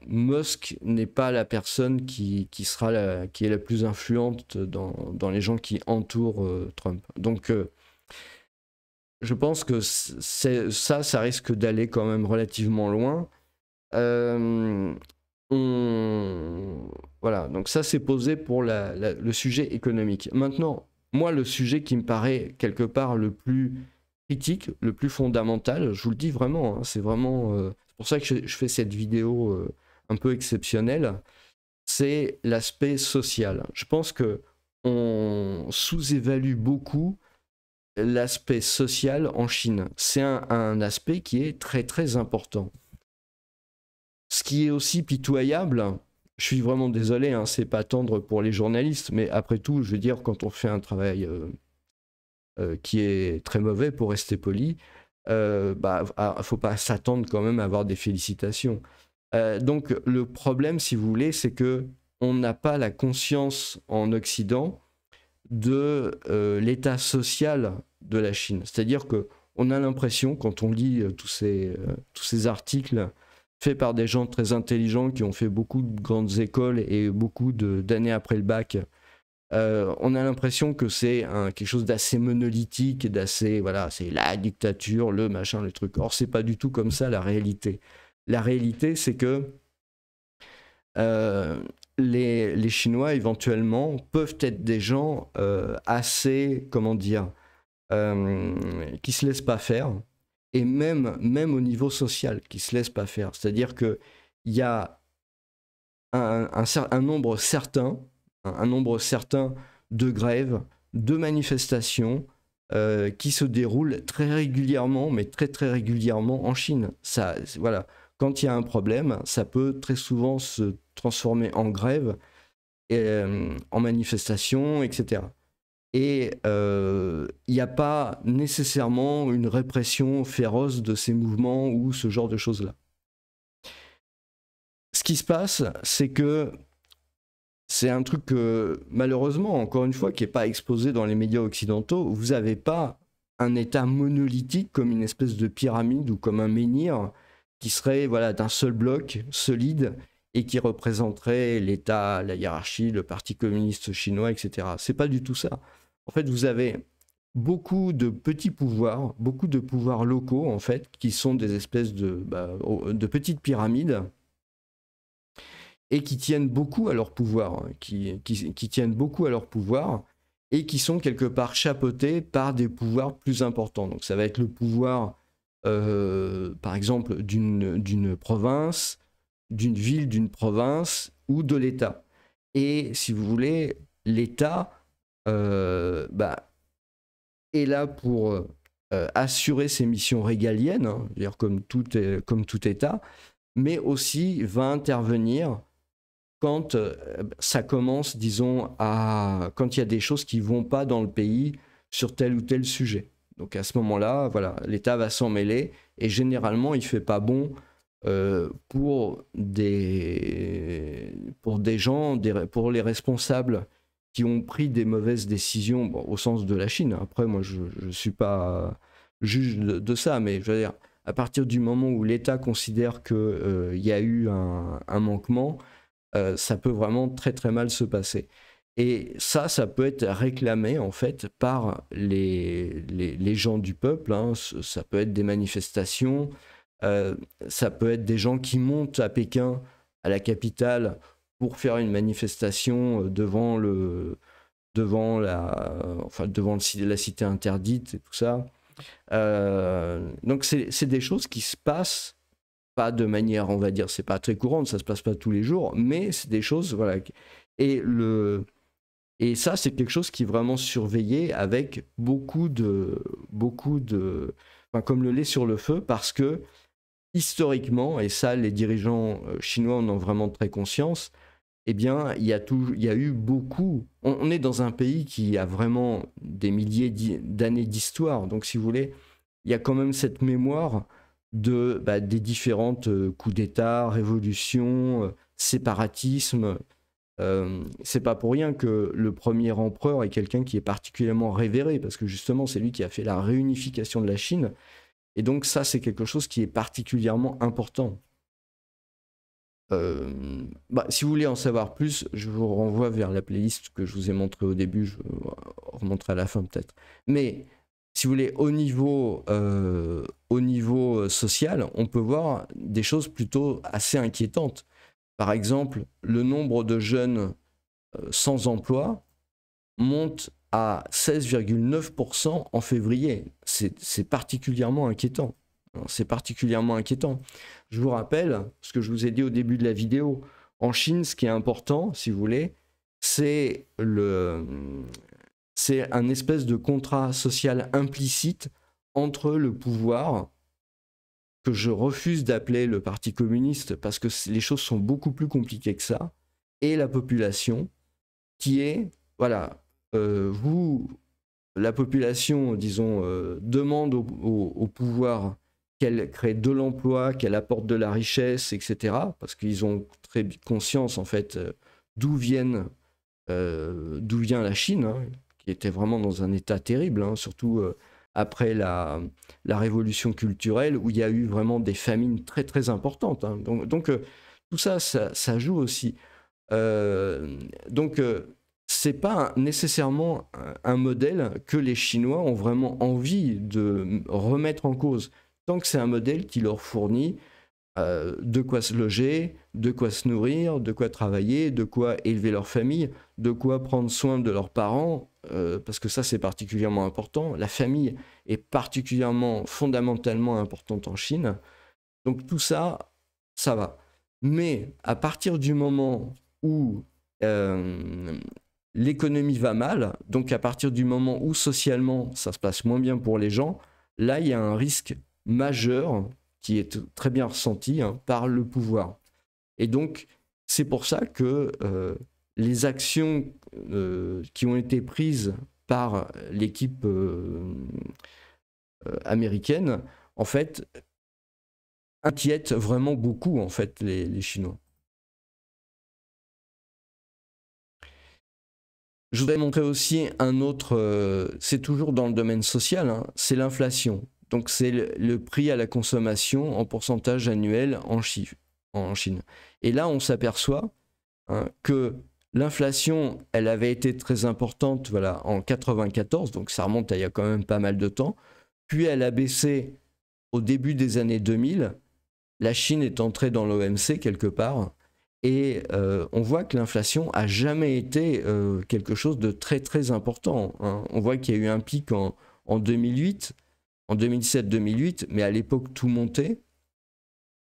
S1: Musk n'est pas la personne qui est la plus influente dans les gens qui entourent Trump. Donc je pense que ça risque d'aller quand même relativement loin. Voilà, donc ça c'est posé pour le sujet économique. Maintenant, moi le sujet qui me paraît quelque part le plus critique, le plus fondamental, je vous le dis vraiment, hein, c'est vraiment... c'est pour ça que je fais cette vidéo un peu exceptionnelle, c'est l'aspect social. Je pense qu'on sous-évalue beaucoup l'aspect social en Chine. C'est un aspect qui est très très important. Ce qui est aussi pitoyable, je suis vraiment désolé, hein, c'est pas tendre pour les journalistes, mais après tout, je veux dire, quand on fait un travail qui est très mauvais, pour rester poli, faut pas s'attendre quand même à avoir des félicitations. Donc le problème, si vous voulez, c'est que on n'a pas la conscience en Occident de l'état social de la Chine. C'est-à-dire que on a l'impression, quand on lit tous ces articles faits par des gens très intelligents qui ont fait beaucoup de grandes écoles et beaucoup d'années après le bac, on a l'impression que c'est quelque chose d'assez monolithique, d'assez, voilà, c'est la dictature, le machin, le truc. Or, c'est pas du tout comme ça la réalité. La réalité, c'est que les Chinois, éventuellement, peuvent être des gens assez, comment dire, qui se laissent pas faire, et même au niveau social, qui se laissent pas faire. C'est-à-dire qu'il y a un nombre certain de grèves, de manifestations, qui se déroule très régulièrement, mais très très régulièrement en Chine. Ça, voilà. Quand il y a un problème, ça peut très souvent se transformer en grève, en manifestation, etc. Et il n'y a pas nécessairement une répression féroce de ces mouvements ou ce genre de choses-là. Ce qui se passe, c'est que c'est un truc que, malheureusement, encore une fois, qui n'est pas exposé dans les médias occidentaux. Vous n'avez pas un État monolithique comme une espèce de pyramide ou comme un menhir qui serait voilà, d'un seul bloc solide et qui représenterait l'État, la hiérarchie, le Parti communiste chinois, etc. C'est pas du tout ça. En fait, vous avez beaucoup de petits pouvoirs, beaucoup de pouvoirs locaux, en fait, qui sont des espèces de petites pyramides et qui tiennent beaucoup à leur pouvoir, qui tiennent beaucoup à leur pouvoir et qui sont quelque part chapeautés par des pouvoirs plus importants. Donc ça va être le pouvoir, par exemple, d'une province, d'une ville, d'une province ou de l'État. Et si vous voulez, l'État est là pour assurer ses missions régaliennes, hein, c'est-à-dire comme tout État, mais aussi va intervenir quand ça commence, disons, quand il y a des choses qui ne vont pas dans le pays sur tel ou tel sujet. Donc à ce moment-là, voilà, l'État va s'en mêler et généralement, il ne fait pas bon pour des gens, pour les responsables qui ont pris des mauvaises décisions, bon, au sens de la Chine. Après, moi, je ne suis pas juge de ça, mais je veux dire, à partir du moment où l'État considère qu'il y a eu un manquement, ça peut vraiment très très mal se passer. Et ça peut être réclamé en fait par les gens du peuple, hein. Ça peut être des manifestations, ça peut être des gens qui montent à Pékin, à la capitale, pour faire une manifestation devant la cité interdite et tout ça. Donc c'est des choses qui se passent pas de manière, on va dire, c'est pas très courant, ça se passe pas tous les jours, mais c'est des choses, voilà. Et ça, c'est quelque chose qui est vraiment surveillé avec beaucoup de, enfin, comme le lait sur le feu, parce que historiquement, et ça, les dirigeants chinois en ont vraiment très conscience, eh bien, il y a eu beaucoup. On est dans un pays qui a vraiment des milliers d'années d'histoire, donc si vous voulez, il y a quand même cette mémoire des différentes coups d'État, révolutions, séparatisme. C'est pas pour rien que le premier empereur est quelqu'un qui est particulièrement révéré, parce que justement, c'est lui qui a fait la réunification de la Chine. Et donc ça, c'est quelque chose qui est particulièrement important. Si vous voulez en savoir plus, je vous renvoie vers la playlist que je vous ai montrée au début, je remonterai à la fin peut-être. Mais si vous voulez, au niveau social, on peut voir des choses plutôt assez inquiétantes. Par exemple, le nombre de jeunes sans emploi monte à 16,9% en février. C'est particulièrement inquiétant. C'est particulièrement inquiétant. Je vous rappelle ce que je vous ai dit au début de la vidéo. En Chine, ce qui est important, si vous voulez, c'est un espèce de contrat social implicite entre le pouvoir, que je refuse d'appeler le Parti communiste parce que les choses sont beaucoup plus compliquées que ça, et la population, qui est, voilà, la population, disons, demande au pouvoir qu'elle crée de l'emploi, qu'elle apporte de la richesse, etc. Parce qu'ils ont très conscience, en fait, d'où vient la Chine, hein, qui était vraiment dans un état terrible, hein, surtout après la révolution culturelle, où il y a eu vraiment des famines très très importantes, hein. Donc tout ça, ça joue aussi. C'est pas nécessairement un modèle que les Chinois ont vraiment envie de remettre en cause, tant que c'est un modèle qui leur fournit de quoi se loger, de quoi se nourrir, de quoi travailler, de quoi élever leur famille, de quoi prendre soin de leurs parents, parce que ça c'est particulièrement important. La famille est particulièrement, fondamentalement importante en Chine. Donc tout ça, ça va. Mais à partir du moment où l'économie va mal, donc à partir du moment où socialement ça se passe moins bien pour les gens, là il y a un risque majeur qui est très bien ressenti par le pouvoir. Et donc c'est pour ça que les actions qui ont été prises par l'équipe américaine, en fait, inquiètent vraiment beaucoup en fait les Chinois. Je voudrais montrer aussi un autre, c'est toujours dans le domaine social, c'est l'inflation. Donc c'est le prix à la consommation en pourcentage annuel en Chine. Et là, on s'aperçoit que l'inflation, elle avait été très importante voilà, en 94, donc ça remonte à il y a quand même pas mal de temps. Puis elle a baissé au début des années 2000. La Chine est entrée dans l'OMC quelque part. Et on voit que l'inflation a jamais été quelque chose de très très important. On voit qu'il y a eu un pic en 2008, en 2007-2008, mais à l'époque tout montait.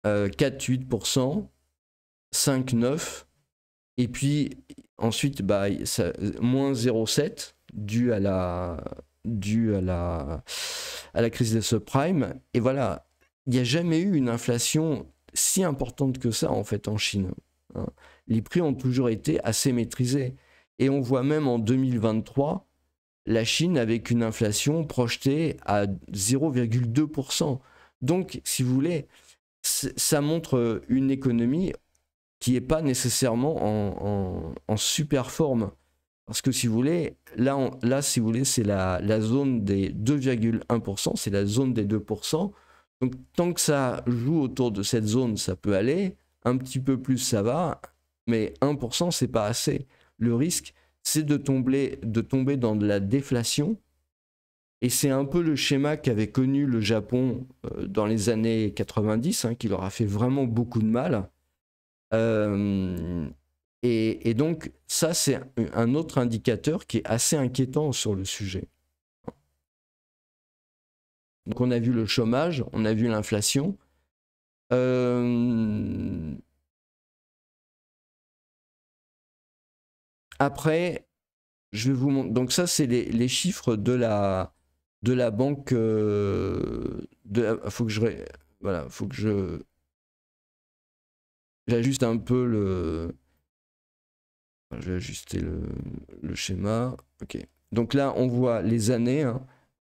S1: 4-8%, 5-9%, et puis ensuite moins 0,7% dû à la crise des subprimes. Et voilà, il n'y a jamais eu une inflation si importante que ça en fait en Chine. Les prix ont toujours été assez maîtrisés. Et on voit même en 2023, la Chine avec une inflation projetée à 0,2%. Donc, si vous voulez, ça montre une économie qui n'est pas nécessairement en super forme. Parce que si vous voulez, là si vous voulez, c'est la zone des 2,1%, c'est la zone des 2%. Donc, tant que ça joue autour de cette zone, ça peut aller. Un petit peu plus, ça va, mais 1%, c'est pas assez. Le risque, c'est de tomber dans de la déflation. Et c'est un peu le schéma qu'avait connu le Japon dans les années 90, qui leur a fait vraiment beaucoup de mal. Et donc, ça, c'est un autre indicateur qui est assez inquiétant sur le sujet. Donc, on a vu le chômage, on a vu l'inflation. Après, je vais vous montrer. Donc ça, c'est les chiffres de la banque. Faut que j'ajuste un peu le. Je vais ajuster le schéma. Ok. Donc là, on voit les années.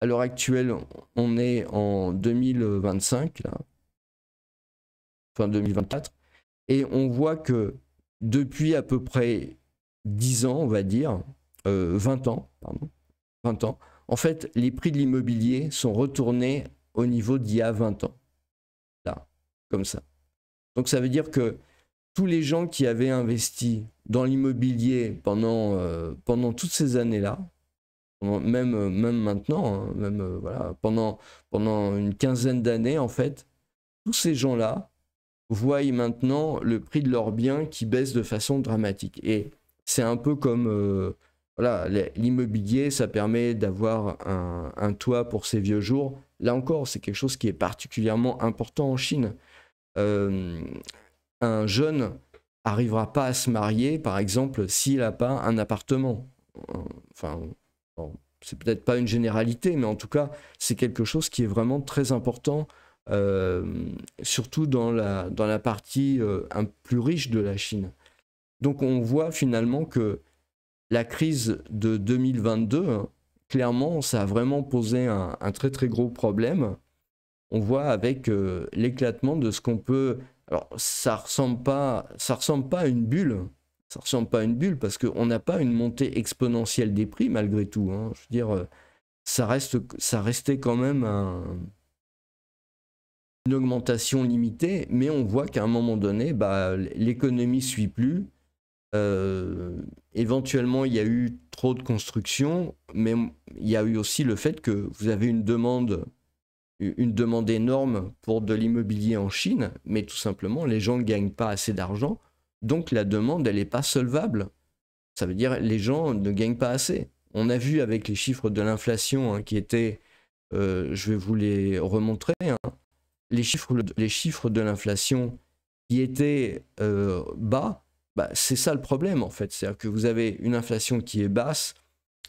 S1: À l'heure actuelle, on est en 2025 là, enfin 2024, et on voit que depuis à peu près 10 ans, on va dire, 20 ans, pardon, 20 ans, en fait, les prix de l'immobilier sont retournés au niveau d'il y a 20 ans. Là, comme ça. Donc ça veut dire que tous les gens qui avaient investi dans l'immobilier pendant toutes ces années-là, même maintenant, voilà, pendant une quinzaine d'années, en fait, tous ces gens-là voient maintenant le prix de leurs biens qui baisse de façon dramatique. Et c'est un peu comme voilà, l'immobilier, ça permet d'avoir un toit pour ses vieux jours. Là encore, c'est quelque chose qui est particulièrement important en Chine. Un jeune n'arrivera pas à se marier, par exemple, s'il n'a pas un appartement. Enfin, bon, c'est peut-être pas une généralité, mais en tout cas, c'est quelque chose qui est vraiment très important, surtout dans la partie un plus riche de la Chine. Donc on voit finalement que la crise de 2022, clairement, ça a vraiment posé un très très gros problème. On voit avec l'éclatement de ce qu'on peut... Alors ça ressemble pas à une bulle. Ça ressemble pas à une bulle parce qu'on n'a pas une montée exponentielle des prix malgré tout. Je veux dire, ça restait quand même une augmentation limitée, mais on voit qu'à un moment donné, l'économie suit plus. Éventuellement, il y a eu trop de construction, mais il y a eu aussi le fait que vous avez une demande énorme pour de l'immobilier en Chine, mais tout simplement, les gens ne gagnent pas assez d'argent, donc la demande, elle n'est pas solvable. Ça veut dire les gens ne gagnent pas assez. On a vu avec les chiffres de l'inflation qui étaient, je vais vous les remontrer, les chiffres de l'inflation qui étaient bas, bah, c'est ça le problème en fait. C'est-à-dire que vous avez une inflation qui est basse,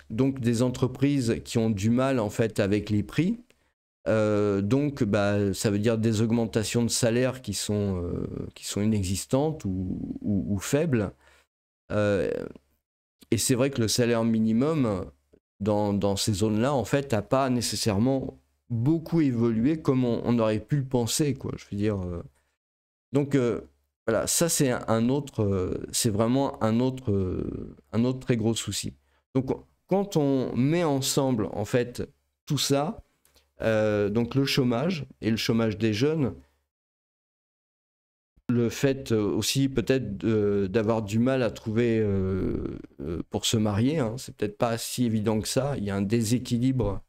S1: donc des entreprises qui ont du mal en fait avec les prix. Donc bah, ça veut dire des augmentations de salaire qui sont inexistantes ou faibles. Euh, et c'est vrai que le salaire minimum dans ces zones-là, en fait, n'a pas nécessairement beaucoup évolué comme on aurait pu le penser, quoi. Je veux dire. Donc voilà, ça c'est un autre, c'est vraiment un autre très gros souci. Donc quand on met ensemble en fait tout ça, donc le chômage et le chômage des jeunes, le fait aussi peut-être d'avoir du mal à trouver pour se marier, hein, c'est peut-être pas si évident que ça. Il y a un déséquilibre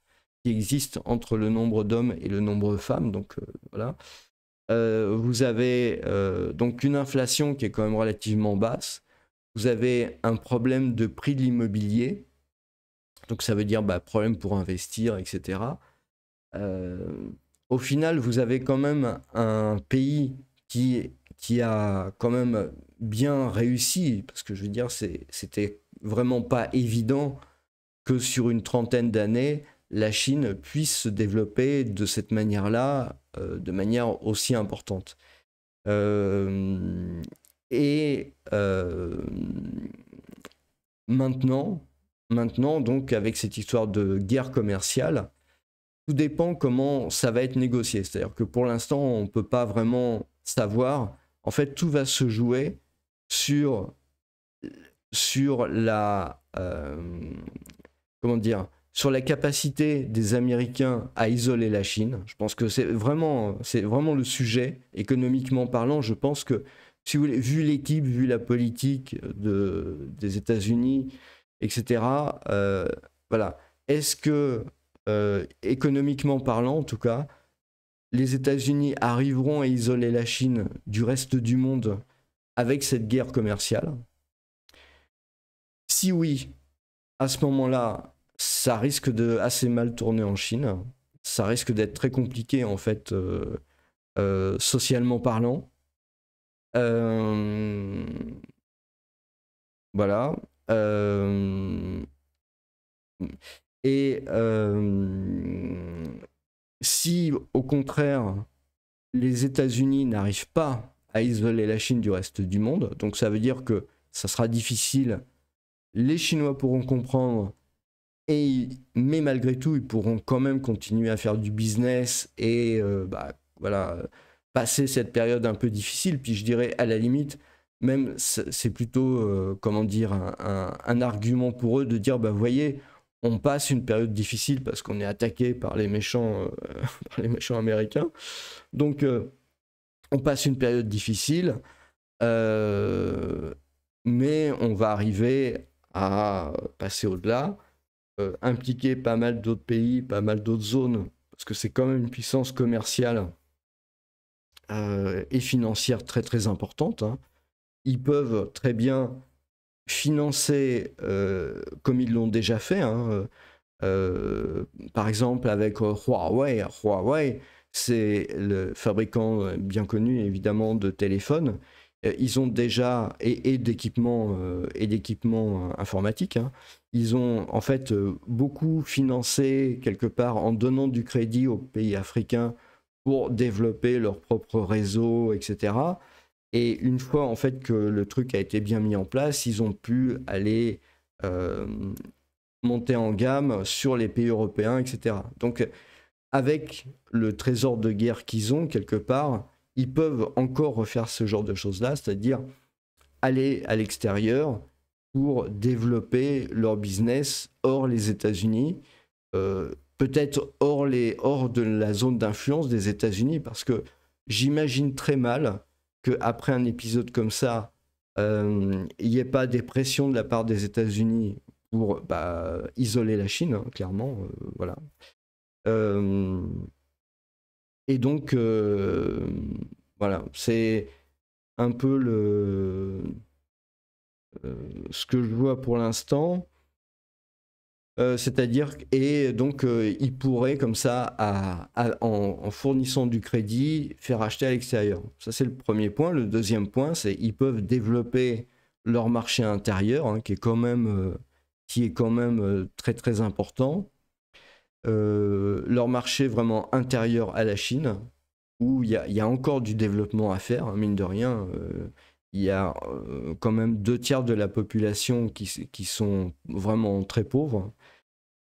S1: qui existe entre le nombre d'hommes et le nombre de femmes, donc voilà. Vous avez donc une inflation qui est quand même relativement basse. Vous avez un problème de prix de l'immobilier, donc ça veut dire bah, problème pour investir, etc. Euh, Au final, vous avez quand même un pays qui a quand même bien réussi, parce que je veux dire, c'était vraiment pas évident que sur une trentaine d'années, la Chine puisse se développer de cette manière-là, de manière aussi importante. Euh, et maintenant, donc, avec cette histoire de guerre commerciale, tout dépend comment ça va être négocié. C'est-à-dire que pour l'instant, on ne peut pas vraiment savoir. En fait, tout va se jouer sur, sur la, comment dire, sur la capacité des Américains à isoler la Chine. Je pense que c'est vraiment le sujet, économiquement parlant. Je pense que, si vous voulez, vu l'équipe, vu la politique des États-Unis, etc., voilà. Est-ce que, économiquement parlant, en tout cas, les États-Unis arriveront à isoler la Chine du reste du monde avec cette guerre commerciale? Si oui, à ce moment-là, ça risque de assez mal tourner en Chine. Ça risque d'être très compliqué, en fait, socialement parlant. Euh, voilà. Et si, au contraire, les États-Unis n'arrivent pas à isoler la Chine du reste du monde, donc ça veut dire que ça sera difficile, les Chinois pourront comprendre. Mais malgré tout, ils pourront quand même continuer à faire du business et bah, voilà, passer cette période un peu difficile. Puis je dirais, à la limite, même c'est plutôt, comment dire, un argument pour eux de dire, bah, vous voyez, on passe une période difficile parce qu'on est attaqué par les méchants, par les méchants américains. Donc, on passe une période difficile, euh, mais on va arriver à passer au-delà. Impliquer pas mal d'autres pays, pas mal d'autres zones, parce que c'est quand même une puissance commerciale et financière très très importante. Hein. Ils peuvent très bien financer, comme ils l'ont déjà fait, hein, par exemple avec Huawei. Huawei, c'est le fabricant bien connu évidemment de téléphones. Ils ont déjà, et d'équipements informatiques, hein, ils ont en fait beaucoup financé quelque part en donnant du crédit aux pays africains pour développer leur propre réseau, etc. Et une fois en fait que le truc a été bien mis en place, ils ont pu aller euh, monter en gamme sur les pays européens, etc. Donc avec le trésor de guerre qu'ils ont quelque part, ils peuvent encore refaire ce genre de choses-là, c'est-à-dire aller à l'extérieur pour développer leur business hors les États-Unis, peut-être hors de la zone d'influence des États-Unis, parce que j'imagine très mal qu'après un épisode comme ça, il n'y ait pas des pressions de la part des États-Unis pour isoler la Chine, hein, clairement, voilà. Et donc, voilà, c'est un peu ce que je vois pour l'instant. C'est-à-dire, et donc, ils pourraient, comme ça, en fournissant du crédit, faire acheter à l'extérieur. Ça, c'est le premier point. Le deuxième point, c'est qu'ils peuvent développer leur marché intérieur, hein, qui est quand même, très très important, leur marché vraiment intérieur à la Chine, où il y a encore du développement à faire, hein, mine de rien. Il y a quand même 2 tiers de la population qui sont vraiment très pauvres.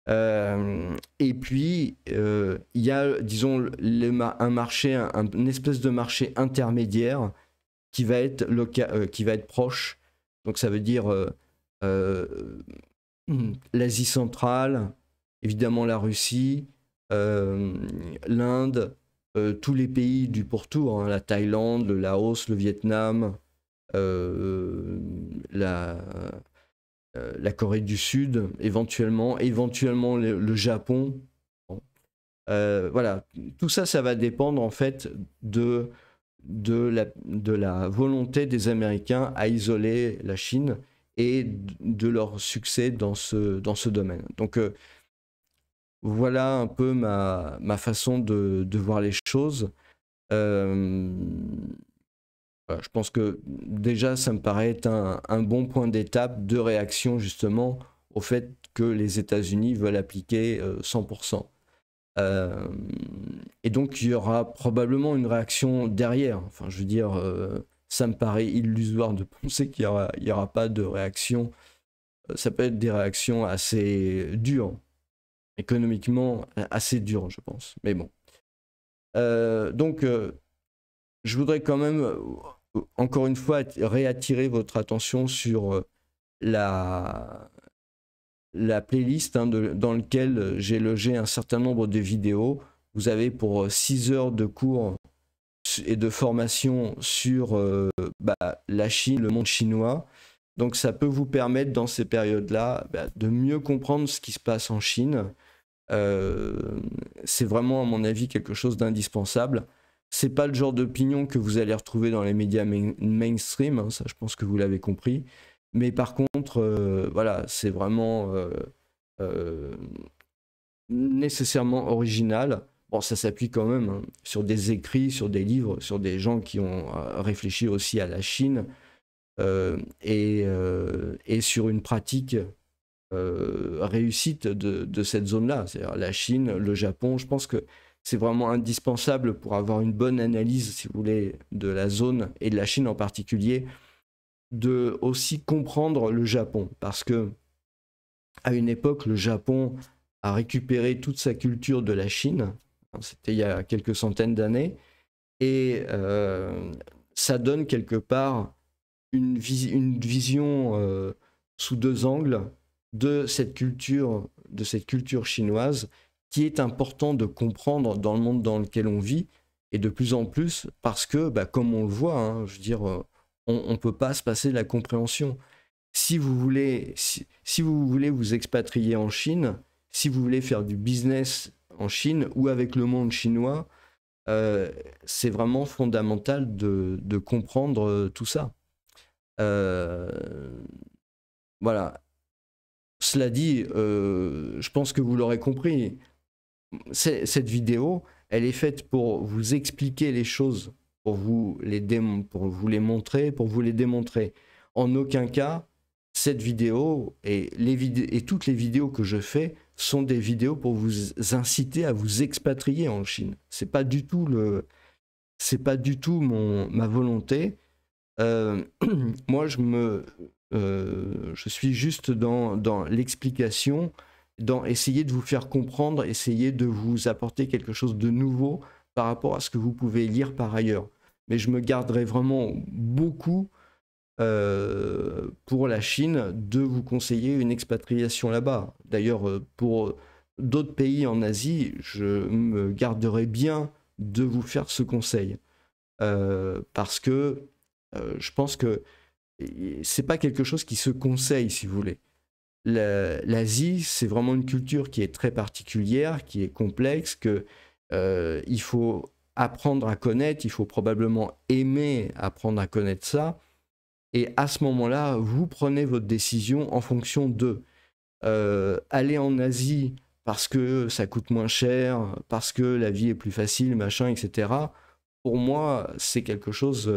S1: Et puis, il y a, disons, un marché, une espèce de marché intermédiaire qui va être, qui va être proche. Donc, ça veut dire euh, l'Asie centrale, évidemment la Russie, l'Inde, tous les pays du pourtour, hein, la Thaïlande, le Laos, le Vietnam, euh, la, la Corée du Sud, éventuellement le Japon. Bon. Voilà, tout ça, ça va dépendre en fait de la volonté des Américains à isoler la Chine et de leur succès dans ce domaine. Donc voilà un peu ma façon de voir les choses. Euh, voilà, je pense que déjà, ça me paraît être un bon point d'étape de réaction justement au fait que les États-Unis veulent appliquer 100%. Euh, et donc, il y aura probablement une réaction derrière. Enfin, je veux dire, ça me paraît illusoire de penser qu'il y aura pas de réaction. Ça peut être des réactions assez dures, économiquement assez dures, je pense. Mais bon. Donc, je voudrais quand même, encore une fois, réattirer votre attention sur la playlist, hein, dans laquelle j'ai logé un certain nombre de vidéos. Vous avez pour 6 heures de cours et de formation sur la Chine, le monde chinois. Donc ça peut vous permettre dans ces périodes-là de mieux comprendre ce qui se passe en Chine. C'est vraiment à mon avis quelque chose d'indispensable. C'est pas le genre d'opinion que vous allez retrouver dans les médias mainstream, hein, ça je pense que vous l'avez compris. Mais par contre, voilà, c'est vraiment euh, nécessairement original. Bon, ça s'appuie quand même, hein, sur des écrits, sur des livres, sur des gens qui ont réfléchi aussi à la Chine, et sur une pratique réussite de cette zone-là, c'est-à-dire la Chine, le Japon. Je pense que c'est vraiment indispensable pour avoir une bonne analyse, si vous voulez, de la zone et de la Chine en particulier, de aussi comprendre le Japon, parce que à une époque, le Japon a récupéré toute sa culture de la Chine. C'était il y a quelques centaines d'années, et ça donne quelque part une vision sous 2 angles de cette culture chinoise, qui est important de comprendre dans le monde dans lequel on vit, et de plus en plus, parce que, comme on le voit, hein, je veux dire, on ne peut pas se passer de la compréhension. Si vous voulez, si vous voulez vous expatrier en Chine, si vous voulez faire du business en Chine ou avec le monde chinois, c'est vraiment fondamental de comprendre tout ça. Voilà. Cela dit, je pense que vous l'aurez compris, cette vidéo, elle est faite pour vous expliquer les choses, pour vous pour vous les montrer, pour vous les démontrer. En aucun cas, cette vidéo et toutes les vidéos que je fais sont des vidéos pour vous inciter à vous expatrier en Chine. C'est pas du tout ma volonté. Moi, je suis juste dans l'explication, dans essayer de vous faire comprendre, essayer de vous apporter quelque chose de nouveau par rapport à ce que vous pouvez lire par ailleurs. Mais je me garderai vraiment beaucoup, pour la Chine, de vous conseiller une expatriation là-bas. D'ailleurs, pour d'autres pays en Asie, je me garderai bien de vous faire ce conseil. Parce que je pense que c'est pas quelque chose qui se conseille, si vous voulez. L'Asie, c'est vraiment une culture qui est très particulière, qui est complexe, que il faut apprendre à connaître, il faut probablement aimer apprendre à connaître ça. Et à ce moment-là, vous prenez votre décision en fonction de aller en Asie parce que ça coûte moins cher, parce que la vie est plus facile, machin, etc. Pour moi, c'est quelque chose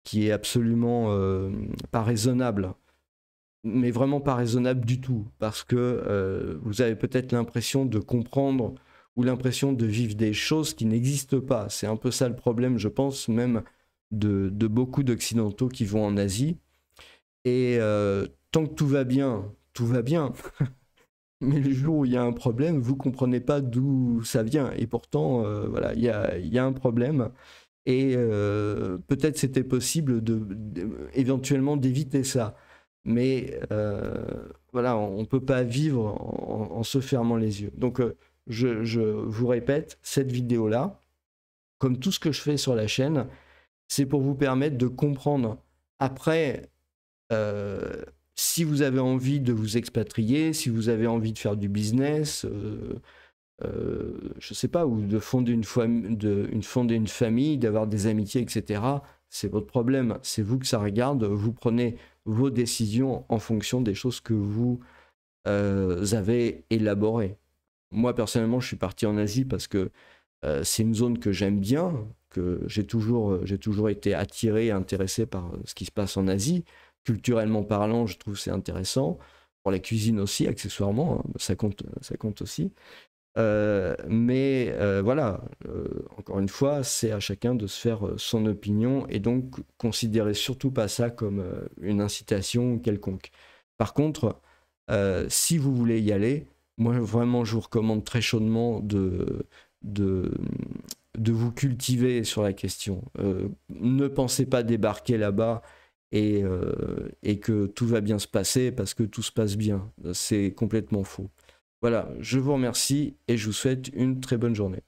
S1: qui est absolument pas raisonnable. mais vraiment pas raisonnable du tout, parce que vous avez peut-être l'impression de comprendre ou l'impression de vivre des choses qui n'existent pas. C'est un peu ça le problème, je pense, même de beaucoup d'Occidentaux qui vont en Asie. Et tant que tout va bien, tout va bien. Mais le jour où il y a un problème, vous comprenez pas d'où ça vient. Et pourtant, voilà, il y a un problème. Et peut-être c'était possible éventuellement d'éviter ça. Mais voilà, on ne peut pas vivre en se fermant les yeux. Donc je vous répète, cette vidéo-là, comme tout ce que je fais sur la chaîne, c'est pour vous permettre de comprendre. Après, si vous avez envie de vous expatrier, si vous avez envie de faire du business, je sais pas, ou de fonder fonder une famille, d'avoir des amitiés, etc., c'est votre problème. C'est vous que ça regarde. Vous prenez vos décisions en fonction des choses que vous avez élaborées. Moi, personnellement, je suis parti en Asie parce que c'est une zone que j'aime bien, que j'ai toujours été attiré, intéressé par ce qui se passe en Asie. Culturellement parlant, je trouve c'est intéressant. Pour la cuisine aussi, accessoirement, hein, ça compte aussi. Mais voilà, encore une fois, c'est à chacun de se faire son opinion et donc considérez surtout pas ça comme une incitation quelconque. Par contre, si vous voulez y aller, moi vraiment je vous recommande très chaudement de, de vous cultiver sur la question. Ne pensez pas débarquer là-bas et que tout va bien se passer parce que tout se passe bien. C'est complètement faux. Voilà, je vous remercie et je vous souhaite une très bonne journée.